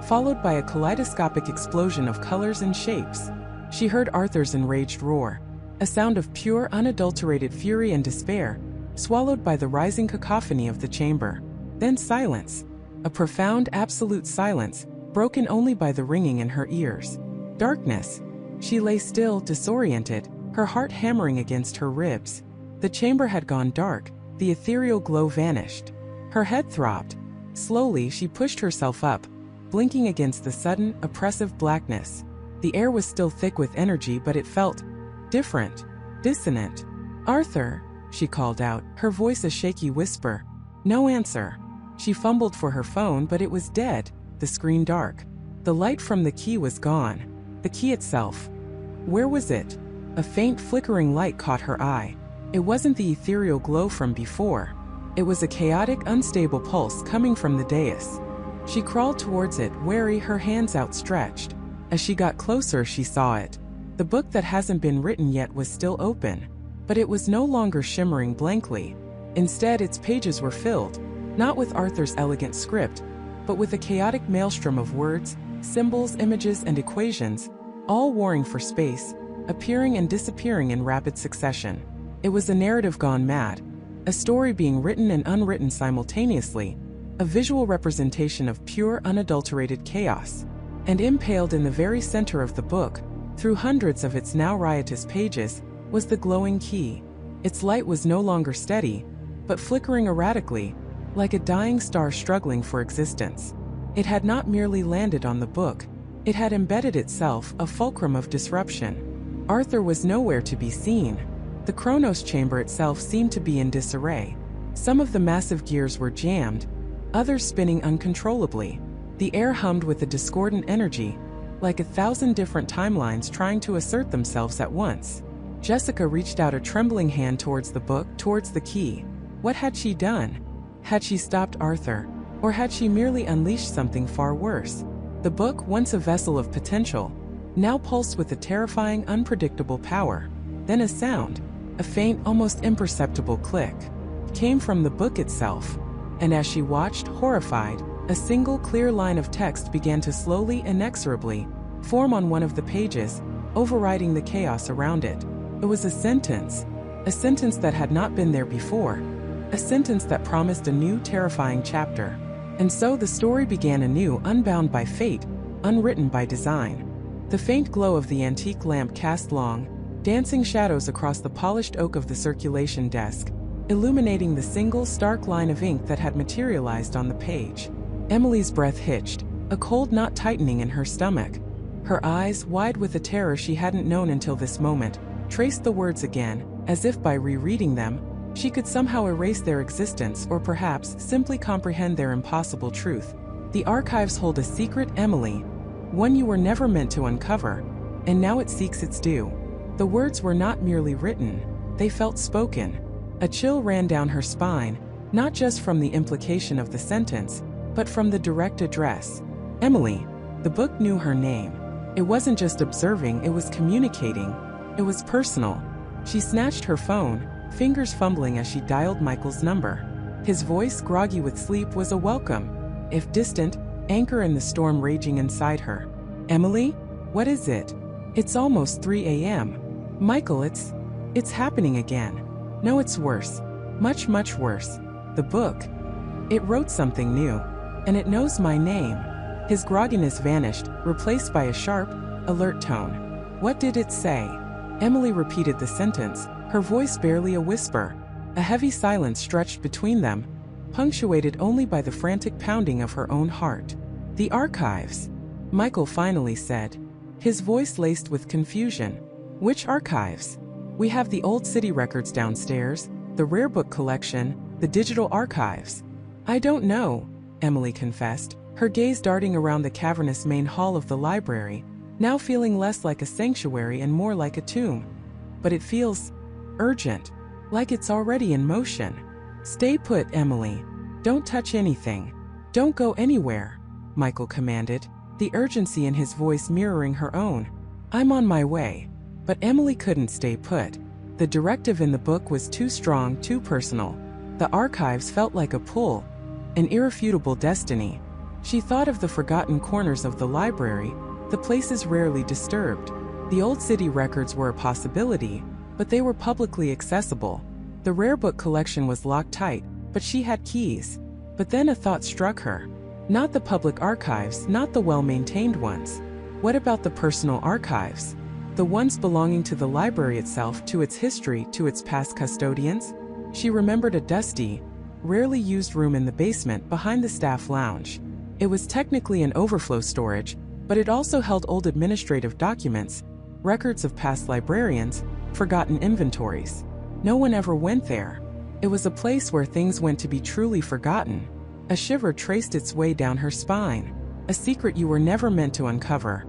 Speaker 1: followed by a kaleidoscopic explosion of colors and shapes. She heard Arthur's enraged roar, a sound of pure, unadulterated fury and despair, swallowed by the rising cacophony of the chamber. Then silence. A profound, absolute silence, broken only by the ringing in her ears. Darkness. She lay still, disoriented, her heart hammering against her ribs. The chamber had gone dark, the ethereal glow vanished. Her head throbbed. Slowly, she pushed herself up, blinking against the sudden, oppressive blackness. The air was still thick with energy, but it felt different, dissonant. "Arthur," she called out, her voice a shaky whisper. No answer. She fumbled for her phone, but it was dead, the screen dark. The light from the key was gone. The key itself. Where was it? A faint flickering light caught her eye. It wasn't the ethereal glow from before. It was a chaotic, unstable pulse coming from the dais. She crawled towards it, wary, her hands outstretched. As she got closer, she saw it. The book that hasn't been written yet was still open. But it was no longer shimmering blankly. Instead, its pages were filled, not with Arthur's elegant script, but with a chaotic maelstrom of words, symbols, images, and equations, all warring for space, appearing and disappearing in rapid succession. It was a narrative gone mad, a story being written and unwritten simultaneously, a visual representation of pure, unadulterated chaos. And impaled in the very center of the book, through hundreds of its now riotous pages, was the glowing key. Its light was no longer steady, but flickering erratically, like a dying star struggling for existence. It had not merely landed on the book, it had embedded itself, a fulcrum of disruption. Arthur was nowhere to be seen. The Chronos chamber itself seemed to be in disarray. Some of the massive gears were jammed, others spinning uncontrollably. The air hummed with a discordant energy, like 1,000 different timelines trying to assert themselves at once. Jessica reached out a trembling hand towards the book, towards the key. What had she done? Had she stopped Arthur? Or had she merely unleashed something far worse? The book, once a vessel of potential, now pulsed with a terrifying, unpredictable power. Then a sound, a faint, almost imperceptible click, came from the book itself. And as she watched, horrified, a single clear line of text began to slowly, inexorably, form on one of the pages, overriding the chaos around it. It was a sentence that had not been there before, a sentence that promised a new, terrifying chapter. And so the story began anew, unbound by fate, unwritten by design. The faint glow of the antique lamp cast long, dancing shadows across the polished oak of the circulation desk, illuminating the single, stark line of ink that had materialized on the page. Emily's breath hitched, a cold knot tightening in her stomach. Her eyes, wide with a terror she hadn't known until this moment, traced the words again, as if by rereading them, she could somehow erase their existence or perhaps simply comprehend their impossible truth. The archives hold a secret, Emily, one you were never meant to uncover, and now it seeks its due. The words were not merely written, they felt spoken. A chill ran down her spine, not just from the implication of the sentence, but from the direct address. Emily. The book knew her name. It wasn't just observing, it was communicating. It was personal. She snatched her phone, fingers fumbling as she dialed Michael's number. His voice, groggy with sleep, was a welcome, if distant, anchor in the storm raging inside her. "Emily?" What is it? It's almost 3 a.m. Michael, it's happening again. No, it's worse. Much, much worse. The book. It wrote something new. And it knows my name. His grogginess vanished, replaced by a sharp, alert tone. What did it say? Emily repeated the sentence, her voice barely a whisper. A heavy silence stretched between them, punctuated only by the frantic pounding of her own heart. The archives, Michael finally said, his voice laced with confusion. Which archives? We have the old city records downstairs, the rare book collection, the digital archives. I don't know, Emily confessed, her gaze darting around the cavernous main hall of the library, now feeling less like a sanctuary and more like a tomb. But it feels urgent, like it's already in motion. Stay put, Emily. Don't touch anything. Don't go anywhere, Michael commanded, the urgency in his voice mirroring her own. I'm on my way. But Emily couldn't stay put. The directive in the book was too strong, too personal. The archives felt like a pull, an irrefutable destiny. She thought of the forgotten corners of the library, the places rarely disturbed. The old city records were a possibility, but they were publicly accessible. The rare book collection was locked tight, but she had keys. But then a thought struck her. Not the public archives, not the well-maintained ones. What about the personal archives? The ones belonging to the library itself, to its history, to its past custodians? She remembered a dusty, rarely used room in the basement behind the staff lounge. It was technically an overflow storage, but it also held old administrative documents, records of past librarians, forgotten inventories. No one ever went there. It was a place where things went to be truly forgotten. A shiver traced its way down her spine, a secret you were never meant to uncover.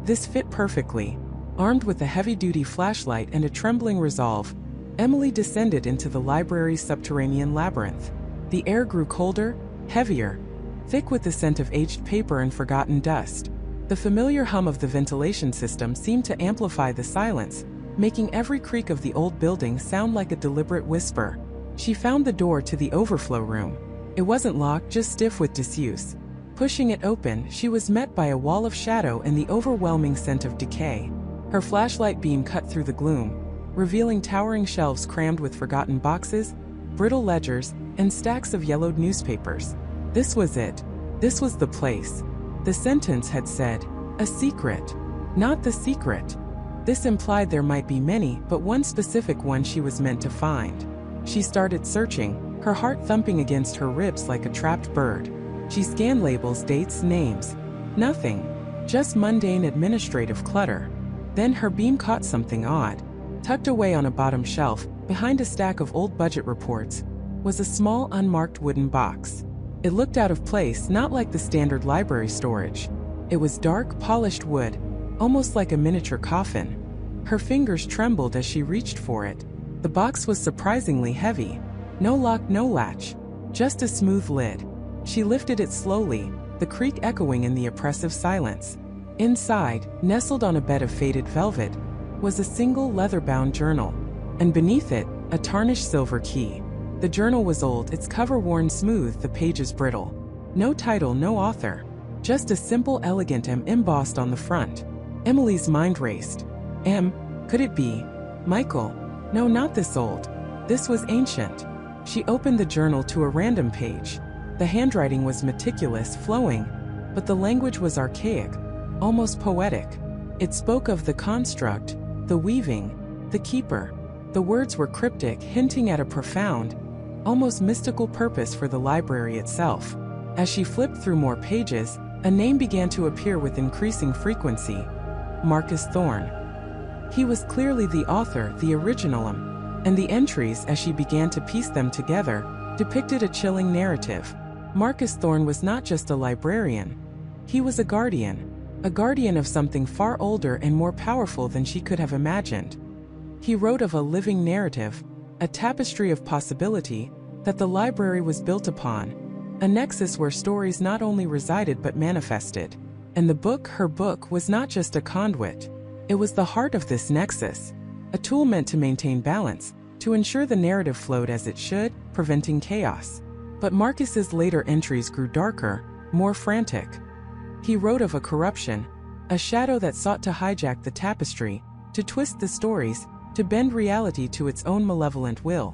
Speaker 1: This fit perfectly. Armed with a heavy-duty flashlight and a trembling resolve, Emily descended into the library's subterranean labyrinth. The air grew colder, heavier, thick with the scent of aged paper and forgotten dust. The familiar hum of the ventilation system seemed to amplify the silence, making every creak of the old building sound like a deliberate whisper. She found the door to the overflow room. It wasn't locked, just stiff with disuse. Pushing it open, she was met by a wall of shadow and the overwhelming scent of decay. Her flashlight beam cut through the gloom, revealing towering shelves crammed with forgotten boxes, brittle ledgers, and stacks of yellowed newspapers. This was it. This was the place. The sentence had said, a secret. Not the secret. This implied there might be many, but one specific one she was meant to find. She started searching, her heart thumping against her ribs like a trapped bird. She scanned labels, dates, names. Nothing. Just mundane administrative clutter. Then her beam caught something odd. Tucked away on a bottom shelf, behind a stack of old budget reports, was a small unmarked wooden box. It looked out of place, not like the standard library storage. It was dark, polished wood, almost like a miniature coffin. Her fingers trembled as she reached for it. The box was surprisingly heavy. No lock, no latch. Just a smooth lid. She lifted it slowly, the creak echoing in the oppressive silence. Inside, nestled on a bed of faded velvet, was a single leather-bound journal, and beneath it, a tarnished silver key. The journal was old, its cover worn smooth, the pages brittle. No title, no author. Just a simple, elegant M embossed on the front. Emily's mind raced. M? Could it be? Michael? No, not this old. This was ancient. She opened the journal to a random page. The handwriting was meticulous, flowing, but the language was archaic, almost poetic. It spoke of the construct, the weaving, the keeper. The words were cryptic, hinting at a profound, almost mystical purpose for the library itself. As she flipped through more pages, a name began to appear with increasing frequency. Marcus Thorne. He was clearly the author, the originalum, and the entries, as she began to piece them together, depicted a chilling narrative. Marcus Thorne was not just a librarian. He was a guardian of something far older and more powerful than she could have imagined. He wrote of a living narrative, a tapestry of possibility, that the library was built upon, a nexus where stories not only resided but manifested. And the book, her book, was not just a conduit. It was the heart of this nexus, a tool meant to maintain balance, to ensure the narrative flowed as it should, preventing chaos. But Marcus's later entries grew darker, more frantic. He wrote of a corruption, A shadow that sought to hijack the tapestry, to twist the stories, to bend reality to its own malevolent will.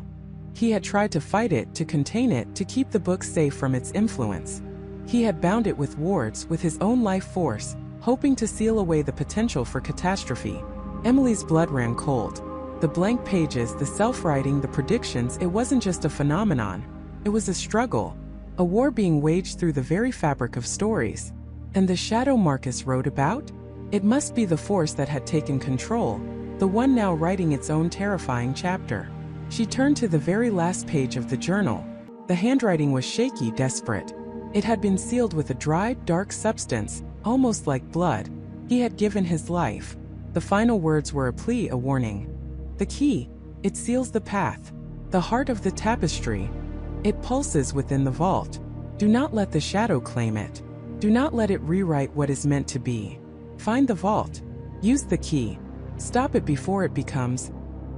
Speaker 1: He had tried to fight it, to contain it, to keep the book safe from its influence. He had bound it with wards, with his own life force, hoping to seal away the potential for catastrophe. Emily's blood ran cold. The blank pages, the self-writing, the predictions, it wasn't just a phenomenon. It was a struggle, a war being waged through the very fabric of stories. And the shadow Marcus wrote about? It must be the force that had taken control, the one now writing its own terrifying chapter. She turned to the very last page of the journal. The handwriting was shaky, desperate. It had been sealed with a dry, dark substance, almost like blood. He had given his life. The final words were a plea, a warning. The key. It seals the path. The heart of the tapestry. It pulses within the vault. Do not let the shadow claim it. Do not let it rewrite what is meant to be. Find the vault. Use the key. Stop it before it becomes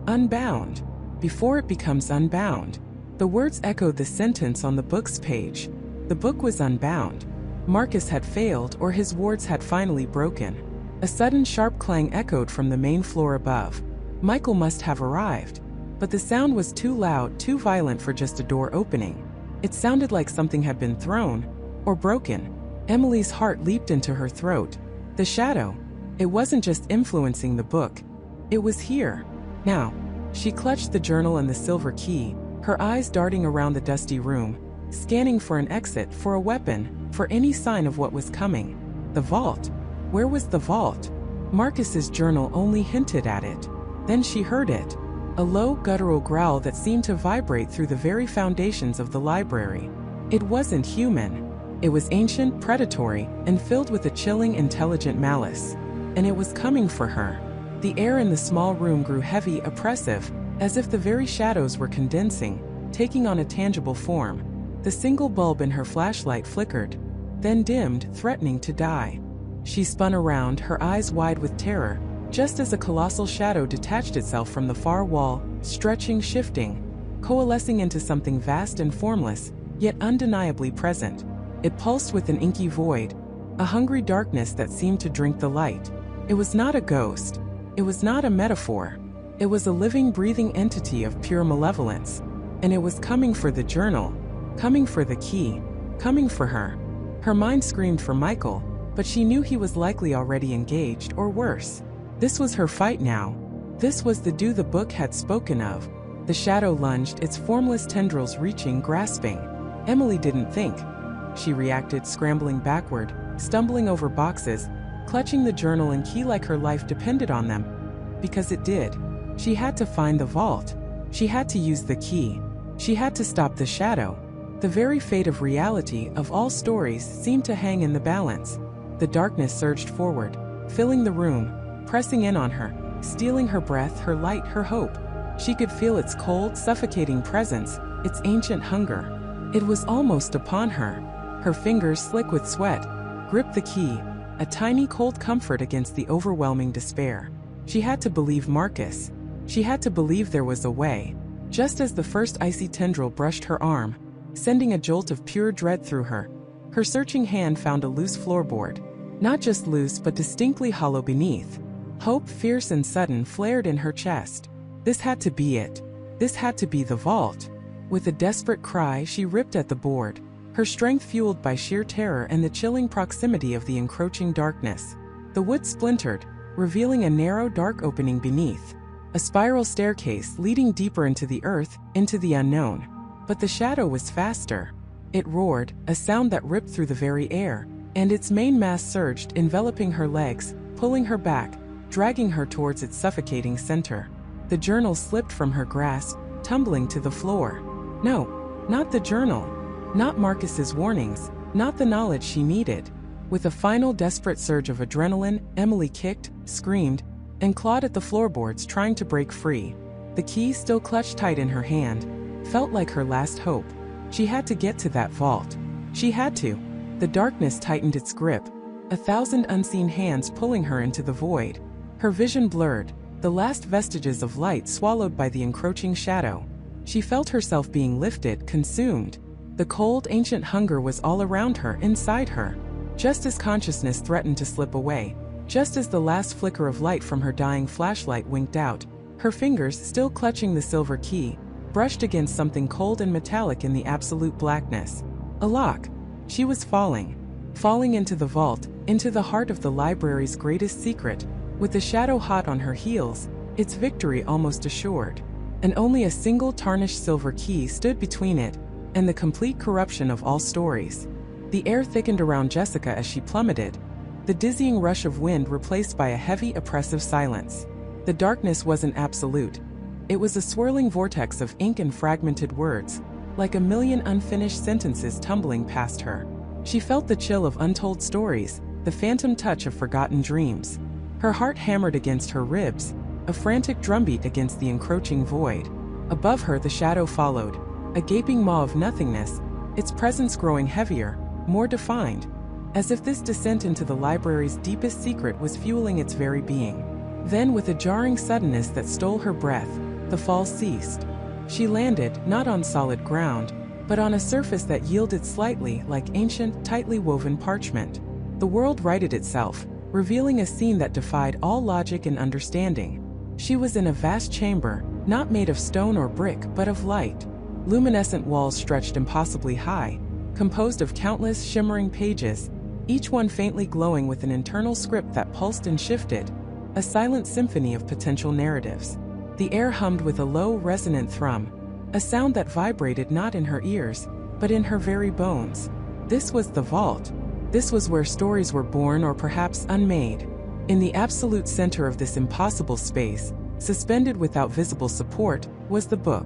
Speaker 1: unbound. Before it becomes unbound. The words echoed the sentence on the book's page. The book was unbound. Marcus had failed, or his wards had finally broken. A sudden sharp clang echoed from the main floor above. Michael must have arrived. But the sound was too loud, too violent for just a door opening. It sounded like something had been thrown, or broken. Emily's heart leaped into her throat. The shadow. It wasn't just influencing the book. It was here. Now. She clutched the journal and the silver key, her eyes darting around the dusty room, scanning for an exit, for a weapon, for any sign of what was coming. The vault. Where was the vault? Marcus's journal only hinted at it. Then she heard it. A low, guttural growl that seemed to vibrate through the very foundations of the library. It wasn't human. It was ancient, predatory, and filled with a chilling, intelligent malice. And it was coming for her. The air in the small room grew heavy, oppressive, as if the very shadows were condensing, taking on a tangible form. The single bulb in her flashlight flickered, then dimmed, threatening to die. She spun around, her eyes wide with terror, just as a colossal shadow detached itself from the far wall, stretching, shifting, coalescing into something vast and formless, yet undeniably present. It pulsed with an inky void, a hungry darkness that seemed to drink the light. It was not a ghost. It was not a metaphor. It was a living, breathing entity of pure malevolence. And it was coming for the journal, coming for the key, coming for her. Her mind screamed for Michael, but she knew he was likely already engaged, or worse. This was her fight now. This was the do the book had spoken of. The shadow lunged, its formless tendrils reaching, grasping. Emily didn't think. She reacted, scrambling backward, stumbling over boxes, clutching the journal and key like her life depended on them. Because it did. She had to find the vault. She had to use the key. She had to stop the shadow. The very fate of reality, of all stories, seemed to hang in the balance. The darkness surged forward, filling the room, pressing in on her, stealing her breath, her light, her hope. She could feel its cold, suffocating presence, its ancient hunger. It was almost upon her. Her fingers, slick with sweat, gripped the key, a tiny cold comfort against the overwhelming despair. She had to believe Marcus. She had to believe there was a way. Just as the first icy tendril brushed her arm, sending a jolt of pure dread through her, her searching hand found a loose floorboard. Not just loose, but distinctly hollow beneath. Hope, fierce and sudden, flared in her chest. This had to be it. This had to be the vault. With a desperate cry, she ripped at the board, her strength fueled by sheer terror and the chilling proximity of the encroaching darkness. The wood splintered, revealing a narrow, dark opening beneath. A spiral staircase leading deeper into the earth, into the unknown. But the shadow was faster. It roared, a sound that ripped through the very air, and its main mass surged, enveloping her legs, pulling her back, dragging her towards its suffocating center. The journal slipped from her grasp, tumbling to the floor. No, not the journal. Not Marcus's warnings, not the knowledge she needed. With a final desperate surge of adrenaline, Emily kicked, screamed, and clawed at the floorboards, trying to break free. The key, still clutched tight in her hand, felt like her last hope. She had to get to that vault. She had to. The darkness tightened its grip, 1,000 unseen hands pulling her into the void. Her vision blurred, the last vestiges of light swallowed by the encroaching shadow. She felt herself being lifted, consumed. The cold, ancient hunger was all around her, inside her. Just as consciousness threatened to slip away, Just as the last flicker of light from her dying flashlight winked out, her fingers, still clutching the silver key, brushed against something cold and metallic in the absolute blackness. A lock. She was falling. Falling into the vault, into the heart of the library's greatest secret, with the shadow hot on her heels, its victory almost assured. And only a single tarnished silver key stood between it and the complete corruption of all stories. The air thickened around Jessica as she plummeted, the dizzying rush of wind replaced by a heavy, oppressive silence. The darkness wasn't absolute. It was a swirling vortex of ink and fragmented words, like a million unfinished sentences tumbling past her. She felt the chill of untold stories, the phantom touch of forgotten dreams. Her heart hammered against her ribs, a frantic drumbeat against the encroaching void. Above her the shadow followed, a gaping maw of nothingness, its presence growing heavier, more defined, as if this descent into the library's deepest secret was fueling its very being. Then, with a jarring suddenness that stole her breath, the fall ceased. She landed, not on solid ground, but on a surface that yielded slightly like ancient, tightly woven parchment. The world righted itself, revealing a scene that defied all logic and understanding. She was in a vast chamber, not made of stone or brick but of light. Luminescent walls stretched impossibly high, composed of countless shimmering pages, each one faintly glowing with an internal script that pulsed and shifted, a silent symphony of potential narratives. The air hummed with a low, resonant thrum, a sound that vibrated not in her ears, but in her very bones. This was the vault. This was where stories were born or perhaps unmade. In the absolute center of this impossible space, suspended without visible support, was the book.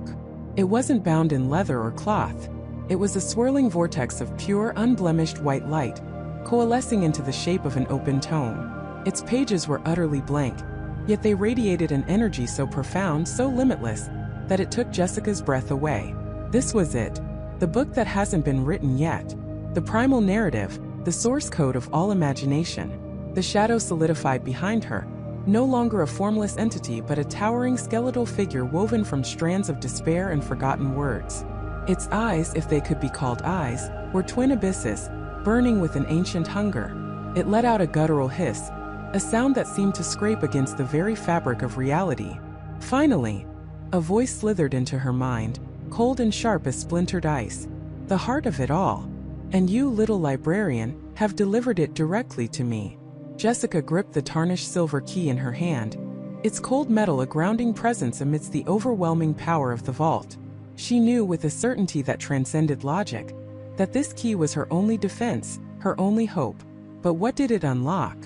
Speaker 1: It wasn't bound in leather or cloth. It was a swirling vortex of pure, unblemished white light, coalescing into the shape of an open tome. Its pages were utterly blank, yet they radiated an energy so profound, so limitless, that it took Jessica's breath away. This was it, the book that hasn't been written yet, the primal narrative, the source code of all imagination. The shadow solidified behind her, no longer a formless entity but a towering skeletal figure woven from strands of despair and forgotten words. Its eyes, if they could be called eyes, were twin abysses, burning with an ancient hunger. It let out a guttural hiss, a sound that seemed to scrape against the very fabric of reality. Finally, a voice slithered into her mind, cold and sharp as splintered ice. The heart of it all. And you, little librarian, have delivered it directly to me. Jessica gripped the tarnished silver key in her hand, its cold metal a grounding presence amidst the overwhelming power of the vault. She knew with a certainty that transcended logic, that this key was her only defense, her only hope. But what did it unlock?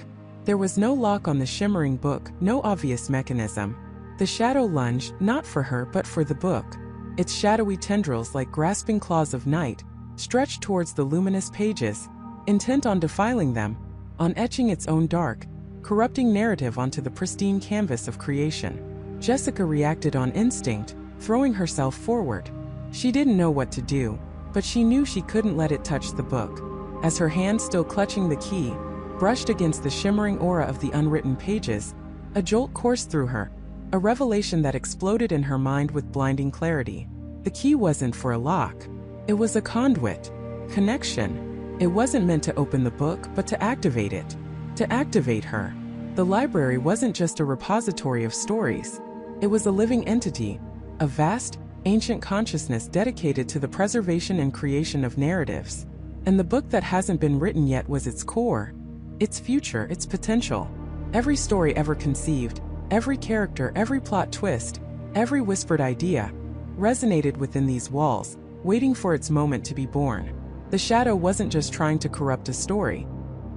Speaker 1: There was no lock on the shimmering book, no obvious mechanism. The shadow lunged, not for her but for the book. Its shadowy tendrils, like grasping claws of night, stretched towards the luminous pages, intent on defiling them, on etching its own dark, corrupting narrative onto the pristine canvas of creation. Jessica reacted on instinct, throwing herself forward. She didn't know what to do, but she knew she couldn't let it touch the book. As her hand, still clutching the key, brushed against the shimmering aura of the unwritten pages, a jolt coursed through her, a revelation that exploded in her mind with blinding clarity. The key wasn't for a lock. It was a conduit. Connection. It wasn't meant to open the book, but to activate it. To activate her. The library wasn't just a repository of stories. It was a living entity, a vast, ancient consciousness dedicated to the preservation and creation of narratives. And the book that hasn't been written yet was its core, its future, its potential. Every story ever conceived, every character, every plot twist, every whispered idea, resonated within these walls, waiting for its moment to be born. The shadow wasn't just trying to corrupt a story.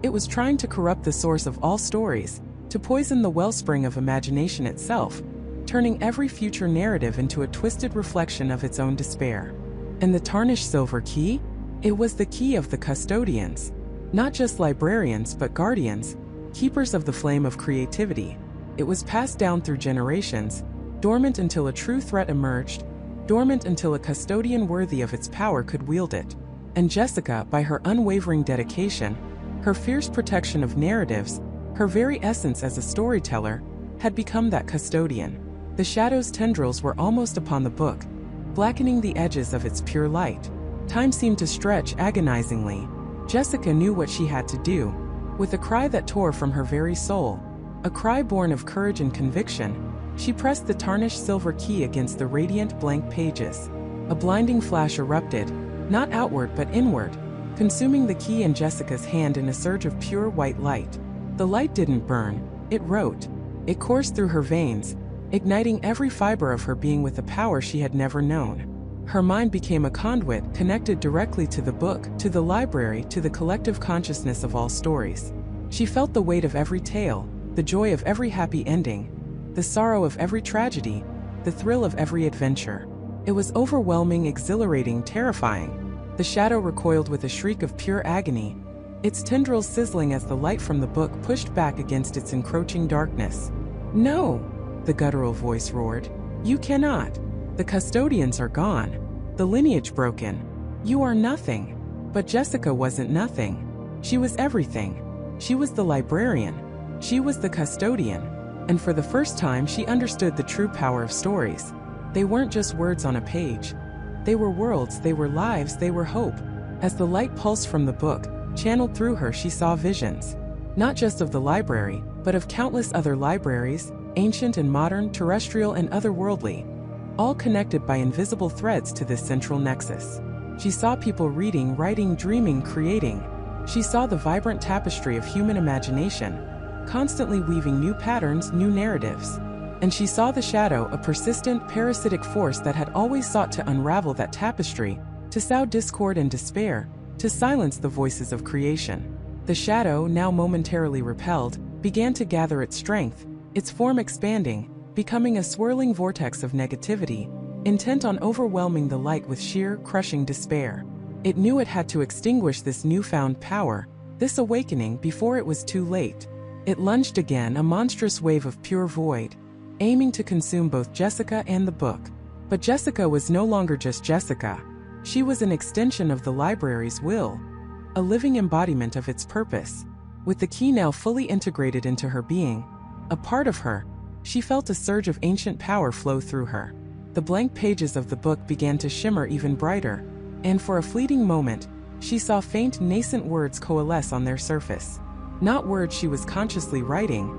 Speaker 1: It was trying to corrupt the source of all stories, to poison the wellspring of imagination itself, turning every future narrative into a twisted reflection of its own despair. And the tarnished silver key? It was the key of the custodians. Not just librarians, but guardians, keepers of the flame of creativity. It was passed down through generations, dormant until a true threat emerged, dormant until a custodian worthy of its power could wield it. And Jessica, by her unwavering dedication, her fierce protection of narratives, her very essence as a storyteller, had become that custodian. The shadow's tendrils were almost upon the book, blackening the edges of its pure light. Time seemed to stretch agonizingly. Jessica knew what she had to do, With a cry that tore from her very soul, a cry born of courage and conviction, she pressed the tarnished silver key against the radiant blank pages. A blinding flash erupted, not outward but inward, consuming the key in Jessica's hand in a surge of pure white light. The light didn't burn, it wrote. It coursed through her veins, igniting every fiber of her being with a power she had never known. Her mind became a conduit connected directly to the book, to the library, to the collective consciousness of all stories. She felt the weight of every tale, the joy of every happy ending, the sorrow of every tragedy, the thrill of every adventure. It was overwhelming, exhilarating, terrifying. The shadow recoiled with a shriek of pure agony, its tendrils sizzling as the light from the book pushed back against its encroaching darkness. "No!" the guttural voice roared. "You cannot! The custodians are gone. The lineage broken. You are nothing." But Jessica wasn't nothing. She was everything. She was the librarian. She was the custodian. And for the first time she understood the true power of stories. They weren't just words on a page. They were worlds, they were lives, they were hope. As the light pulsed from the book, channeled through her, she saw visions. Not just of the library, but of countless other libraries, ancient and modern, terrestrial and otherworldly, all connected by invisible threads to this central nexus. She saw people reading, writing, dreaming, creating. She saw the vibrant tapestry of human imagination, constantly weaving new patterns, new narratives. And she saw the shadow, a persistent, parasitic force that had always sought to unravel that tapestry, to sow discord and despair, to silence the voices of creation. The shadow, now momentarily repelled, began to gather its strength, its form expanding, becoming a swirling vortex of negativity, intent on overwhelming the light with sheer, crushing despair. It knew it had to extinguish this newfound power, this awakening, before it was too late. It lunged again, a monstrous wave of pure void, aiming to consume both Jessica and the book. But Jessica was no longer just Jessica. She was an extension of the library's will, a living embodiment of its purpose. With the key now fully integrated into her being, a part of her, she felt a surge of ancient power flow through her. The blank pages of the book began to shimmer even brighter, and for a fleeting moment, she saw faint, nascent words coalesce on their surface. Not words she was consciously writing,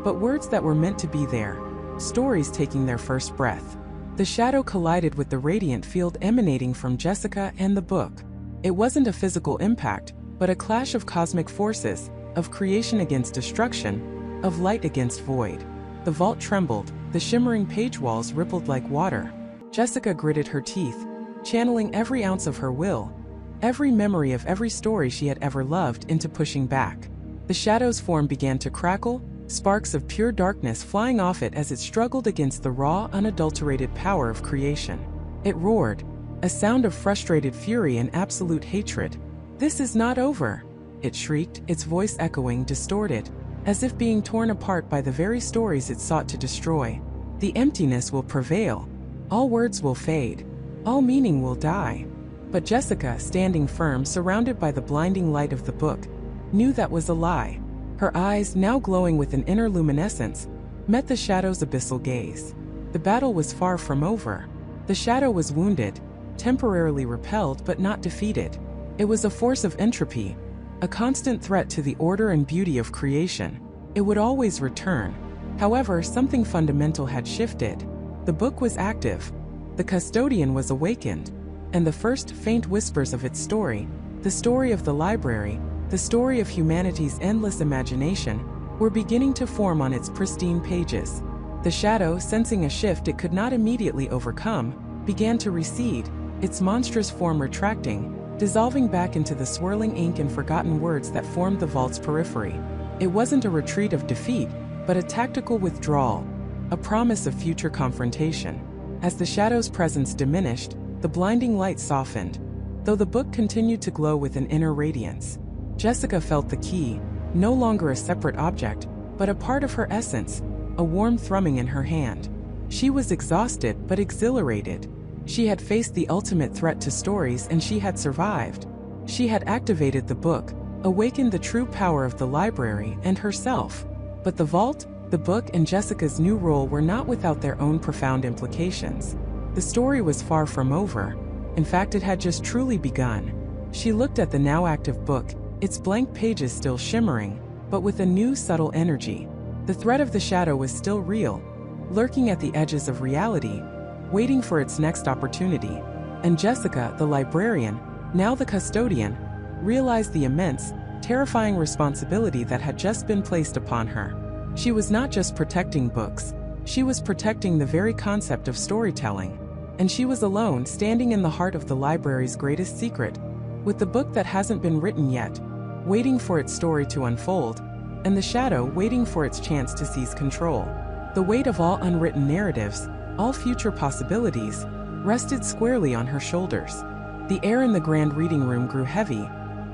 Speaker 1: but words that were meant to be there, stories taking their first breath. The shadow collided with the radiant field emanating from Jessica and the book. It wasn't a physical impact, but a clash of cosmic forces, of creation against destruction, of light against void. The vault trembled, the shimmering page walls rippled like water. Jessica gritted her teeth, channeling every ounce of her will, every memory of every story she had ever loved, into pushing back. The shadow's form began to crackle, sparks of pure darkness flying off it as it struggled against the raw, unadulterated power of creation. It roared, a sound of frustrated fury and absolute hatred. "This is not over!" it shrieked, its voice echoing, distorted, as if being torn apart by the very stories it sought to destroy. "The emptiness will prevail. All words will fade. All meaning will die." But Jessica, standing firm, surrounded by the blinding light of the book, knew that was a lie. Her eyes, now glowing with an inner luminescence, met the shadow's abyssal gaze. The battle was far from over. The shadow was wounded, temporarily repelled but not defeated. It was a force of entropy, a constant threat to the order and beauty of creation. It would always return. However, something fundamental had shifted. The book was active. The custodian was awakened. And the first faint whispers of its story, the story of the library, the story of humanity's endless imagination, were beginning to form on its pristine pages. The shadow, sensing a shift it could not immediately overcome, began to recede, its monstrous form retracting, dissolving back into the swirling ink and forgotten words that formed the vault's periphery. It wasn't a retreat of defeat, but a tactical withdrawal, a promise of future confrontation. As the shadow's presence diminished, the blinding light softened, though the book continued to glow with an inner radiance. Jessica felt the key, no longer a separate object, but a part of her essence, a warm thrumming in her hand. She was exhausted but exhilarated. She had faced the ultimate threat to stories and she had survived. She had activated the book, awakened the true power of the library and herself. But the vault, the book and Jessica's new role were not without their own profound implications. The story was far from over. In fact, it had just truly begun. She looked at the now active book, its blank pages still shimmering, but with a new subtle energy. The threat of the shadow was still real, lurking at the edges of reality, waiting for its next opportunity. And Jessica, the librarian, now the custodian, realized the immense, terrifying responsibility that had just been placed upon her. She was not just protecting books, she was protecting the very concept of storytelling. And she was alone, standing in the heart of the library's greatest secret, with the book that hasn't been written yet, waiting for its story to unfold, and the shadow waiting for its chance to seize control. The weight of all unwritten narratives, all future possibilities, rested squarely on her shoulders. The air in the grand reading room grew heavy,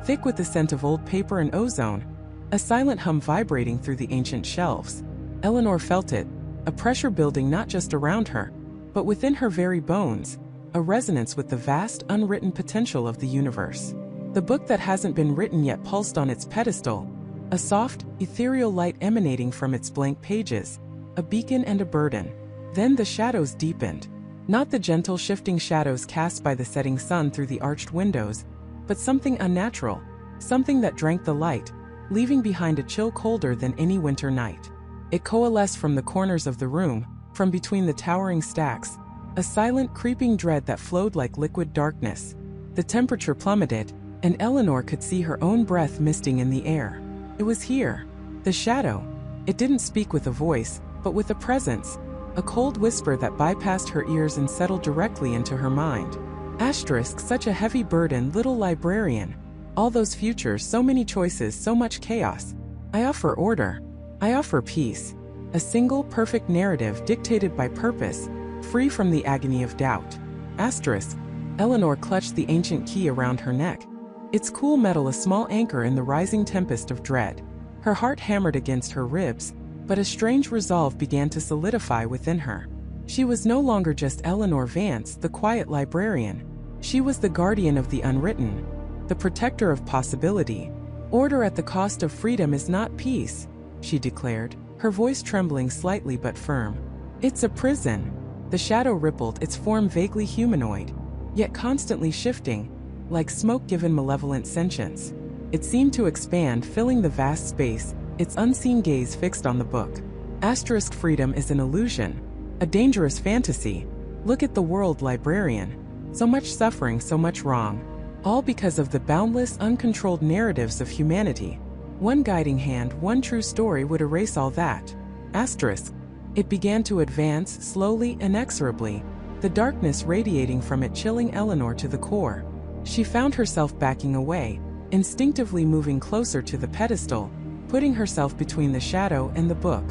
Speaker 1: thick with the scent of old paper and ozone, a silent hum vibrating through the ancient shelves. Eleanor felt it, a pressure building not just around her, but within her very bones, a resonance with the vast, unwritten potential of the universe. The book that hasn't been written yet pulsed on its pedestal, a soft, ethereal light emanating from its blank pages, a beacon and a burden. Then the shadows deepened. Not the gentle shifting shadows cast by the setting sun through the arched windows, but something unnatural, something that drank the light, leaving behind a chill colder than any winter night. It coalesced from the corners of the room, from between the towering stacks, a silent, creeping dread that flowed like liquid darkness. The temperature plummeted, and Eleanor could see her own breath misting in the air. It was here. The shadow. It didn't speak with a voice, but with a presence, a cold whisper that bypassed her ears and settled directly into her mind. Asterisk, such a heavy burden, little librarian. All those futures, so many choices, so much chaos. I offer order. I offer peace. A single, perfect narrative dictated by purpose, free from the agony of doubt. Asterisk. Eleanor clutched the ancient key around her neck, its cool metal a small anchor in the rising tempest of dread. Her heart hammered against her ribs, but a strange resolve began to solidify within her. She was no longer just Eleanor Vance, the quiet librarian. She was the guardian of the unwritten, the protector of possibility. Order at the cost of freedom is not peace, she declared, her voice trembling slightly but firm. It's a prison. The shadow rippled, its form vaguely humanoid, yet constantly shifting, like smoke given malevolent sentience. It seemed to expand, filling the vast space, its unseen gaze fixed on the book. Asterisk, freedom is an illusion, a dangerous fantasy. Look at the world, librarian. So much suffering, so much wrong. All because of the boundless, uncontrolled narratives of humanity. One guiding hand, one true story would erase all that. Asterisk. It began to advance, slowly, inexorably, the darkness radiating from it chilling Eleanor to the core. She found herself backing away, instinctively moving closer to the pedestal, putting herself between the shadow and the book.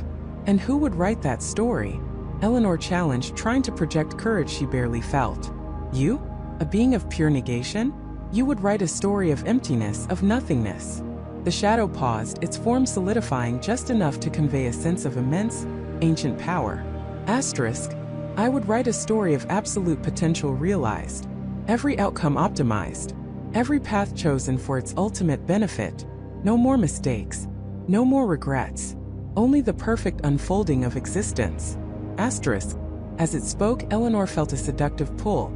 Speaker 1: And who would write that story? Eleanor challenged, trying to project courage she barely felt. You? A being of pure negation? You would write a story of emptiness, of nothingness. The shadow paused, its form solidifying just enough to convey a sense of immense, ancient power. Asterisk. I would write a story of absolute potential realized. Every outcome optimized. Every path chosen for its ultimate benefit. No more mistakes. No more regrets. Only the perfect unfolding of existence. Asterisk. As it spoke, Eleanor felt a seductive pull.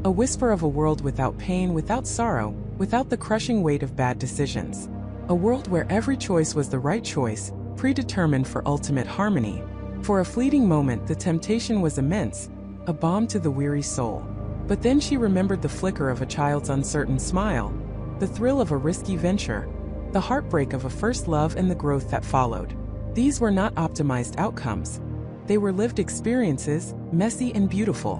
Speaker 1: A whisper of a world without pain, without sorrow, without the crushing weight of bad decisions. A world where every choice was the right choice, predetermined for ultimate harmony. For a fleeting moment, the temptation was immense, a balm to the weary soul. But then she remembered the flicker of a child's uncertain smile, the thrill of a risky venture, the heartbreak of a first love, and the growth that followed. These were not optimized outcomes. They were lived experiences, messy and beautiful.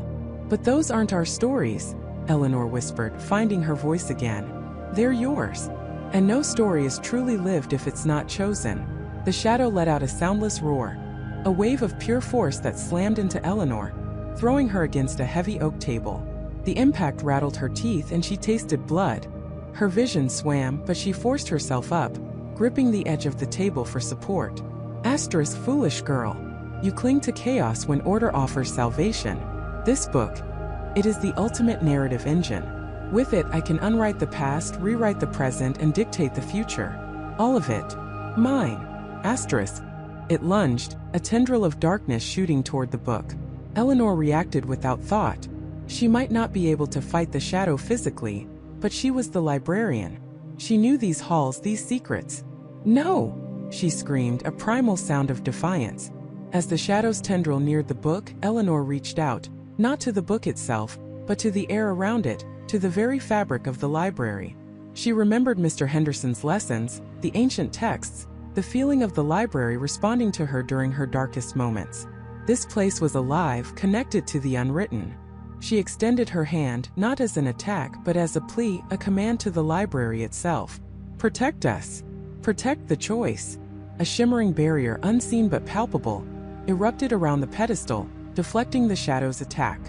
Speaker 1: But those aren't our stories, Eleanor whispered, finding her voice again. They're yours. And no story is truly lived if it's not chosen. The shadow let out a soundless roar, a wave of pure force that slammed into Eleanor, throwing her against a heavy oak table. The impact rattled her teeth and she tasted blood. Her vision swam, but she forced herself up, gripping the edge of the table for support. Asterisk, foolish girl. You cling to chaos when order offers salvation. This book, it is the ultimate narrative engine. With it, I can unwrite the past, rewrite the present, and dictate the future. All of it. Mine. Asterisk. It lunged, a tendril of darkness shooting toward the book. Eleanor reacted without thought. She might not be able to fight the shadow physically, but she was the librarian. She knew these halls, these secrets. No! she screamed, a primal sound of defiance. As the shadow's tendril neared the book, Eleanor reached out, not to the book itself, but to the air around it, to the very fabric of the library. She remembered Mr. Henderson's lessons, the ancient texts, the feeling of the library responding to her during her darkest moments. This place was alive, connected to the unwritten. She extended her hand, not as an attack, but as a plea, a command to the library itself. Protect us. Protect the choice. A shimmering barrier, unseen but palpable, erupted around the pedestal, deflecting the shadow's attack.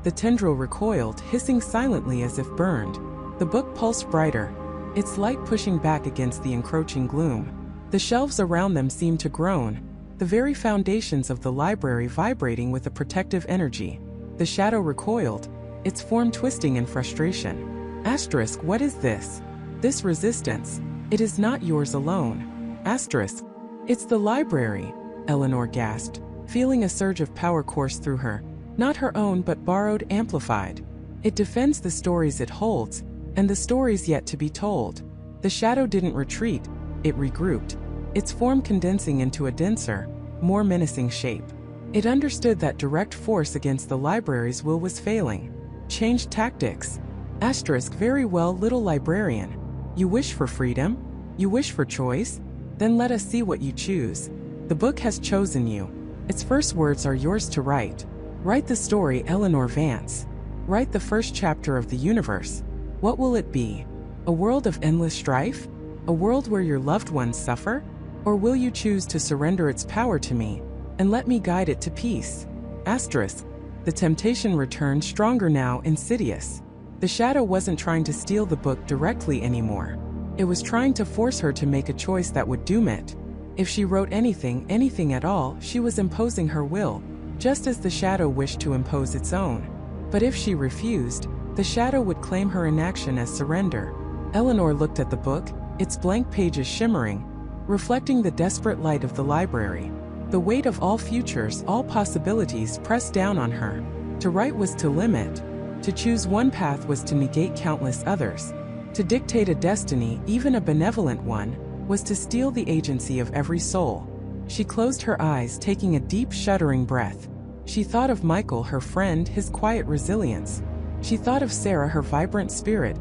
Speaker 1: The tendril recoiled, hissing silently as if burned. The book pulsed brighter, its light pushing back against the encroaching gloom. The shelves around them seemed to groan, the very foundations of the library vibrating with a protective energy. The shadow recoiled, its form twisting in frustration. Asterisk, what is this? This resistance. It is not yours alone. Asterisk. It's the library, Eleanor gasped, feeling a surge of power course through her. Not her own but borrowed, amplified. It defends the stories it holds, and the stories yet to be told. The shadow didn't retreat, it regrouped, its form condensing into a denser, more menacing shape. It understood that direct force against the library's will was failing. Changed tactics. Asterisk, very well, little librarian. You wish for freedom? You wish for choice? Then let us see what you choose. The book has chosen you. Its first words are yours to write. Write the story, Eleanor Vance. Write the first chapter of the universe. What will it be? A world of endless strife? A world where your loved ones suffer? Or will you choose to surrender its power to me, and let me guide it to peace? Asterisk. The temptation returned, stronger now, insidious. The shadow wasn't trying to steal the book directly anymore. It was trying to force her to make a choice that would doom it. If she wrote anything at all, she was imposing her will, just as the shadow wished to impose its own. But if she refused, the shadow would claim her inaction as surrender. Eleanor looked at the book, its blank pages shimmering, reflecting the desperate light of the library. The weight of all futures, all possibilities pressed down on her. To write was to limit. To choose one path was to negate countless others. To dictate a destiny, even a benevolent one, was to steal the agency of every soul. She closed her eyes, taking a deep, shuddering breath. She thought of Michael, her friend, his quiet resilience. She thought of Sarah, her vibrant spirit,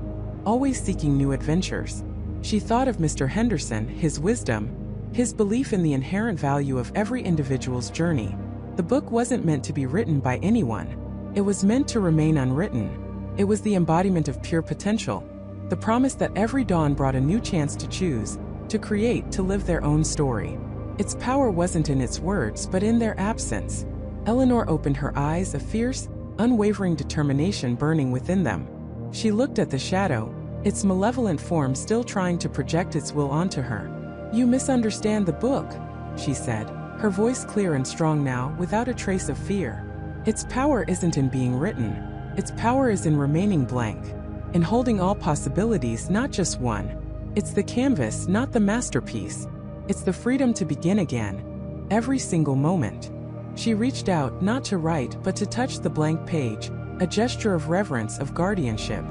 Speaker 1: always seeking new adventures. She thought of Mr. Henderson, his wisdom, his belief in the inherent value of every individual's journey. The book wasn't meant to be written by anyone. It was meant to remain unwritten. It was the embodiment of pure potential, the promise that every dawn brought a new chance to choose, to create, to live their own story. Its power wasn't in its words, but in their absence. Eleanor opened her eyes, a fierce, unwavering determination burning within them. She looked at the shadow, its malevolent form still trying to project its will onto her. You misunderstand the book, she said, her voice clear and strong now, without a trace of fear. Its power isn't in being written. Its power is in remaining blank, in holding all possibilities, not just one. It's the canvas, not the masterpiece. It's the freedom to begin again, every single moment. She reached out, not to write, but to touch the blank page, a gesture of reverence, of guardianship.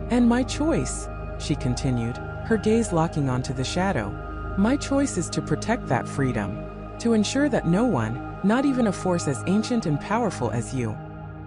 Speaker 1: And my choice, she continued, her gaze locking onto the shadow. My choice is to protect that freedom, to ensure that no one, not even a force as ancient and powerful as you,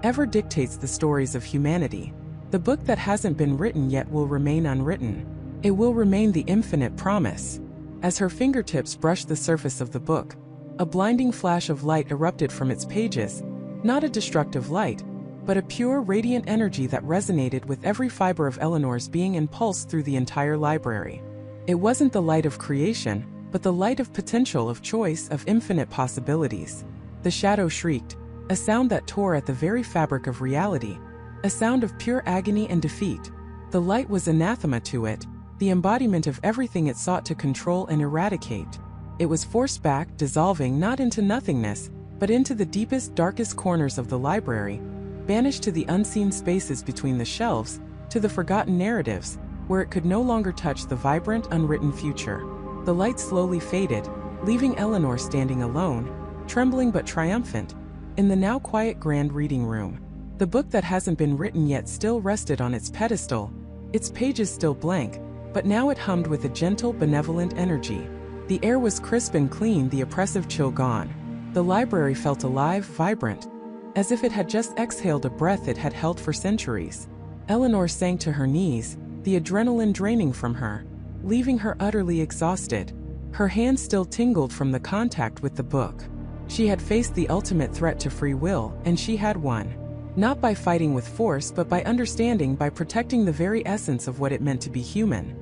Speaker 1: ever dictates the stories of humanity. The book that hasn't been written yet will remain unwritten. It will remain the infinite promise. As her fingertips brushed the surface of the book, a blinding flash of light erupted from its pages, not a destructive light, but a pure, radiant energy that resonated with every fiber of Eleanor's being and pulsed through the entire library. It wasn't the light of creation, but the light of potential, of choice, of infinite possibilities. The shadow shrieked, a sound that tore at the very fabric of reality, a sound of pure agony and defeat. The light was anathema to it, the embodiment of everything it sought to control and eradicate. It was forced back, dissolving not into nothingness, but into the deepest, darkest corners of the library, banished to the unseen spaces between the shelves, to the forgotten narratives, where it could no longer touch the vibrant, unwritten future. The light slowly faded, leaving Eleanor standing alone, trembling but triumphant, in the now quiet grand reading room. The book that hasn't been written yet still rested on its pedestal, its pages still blank, but now it hummed with a gentle, benevolent energy. The air was crisp and clean, the oppressive chill gone. The library felt alive, vibrant, as if it had just exhaled a breath it had held for centuries. Eleanor sank to her knees, the adrenaline draining from her, leaving her utterly exhausted. Her hands still tingled from the contact with the book. She had faced the ultimate threat to free will, and she had won. Not by fighting with force, but by understanding, by protecting the very essence of what it meant to be human.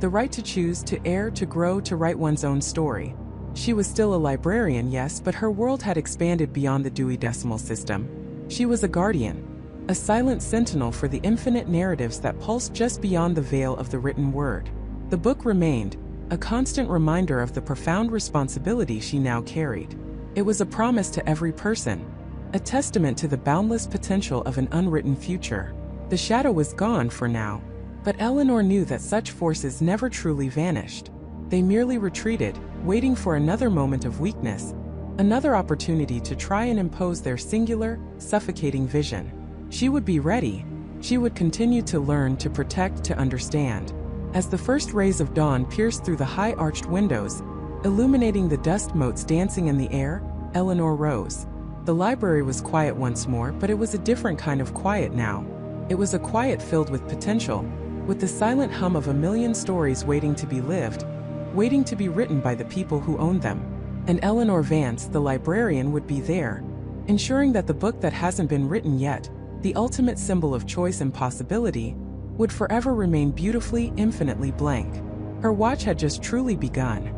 Speaker 1: The right to choose, to err, to grow, to write one's own story. She was still a librarian, yes, but her world had expanded beyond the Dewey Decimal System. She was a guardian, a silent sentinel for the infinite narratives that pulsed just beyond the veil of the written word. The book remained, a constant reminder of the profound responsibility she now carried. It was a promise to every person, a testament to the boundless potential of an unwritten future. The shadow was gone for now, but Eleanor knew that such forces never truly vanished. They merely retreated, waiting for another moment of weakness, another opportunity to try and impose their singular, suffocating vision. She would be ready. She would continue to learn, to protect, to understand. As the first rays of dawn pierced through the high-arched windows, illuminating the dust motes dancing in the air, Eleanor rose. The library was quiet once more, but it was a different kind of quiet now. It was a quiet filled with potential, with the silent hum of a million stories waiting to be lived, waiting to be written by the people who owned them. And Eleanor Vance, the librarian, would be there, ensuring that the book that hasn't been written yet, the ultimate symbol of choice and possibility, would forever remain beautifully, infinitely blank. Her watch had just truly begun.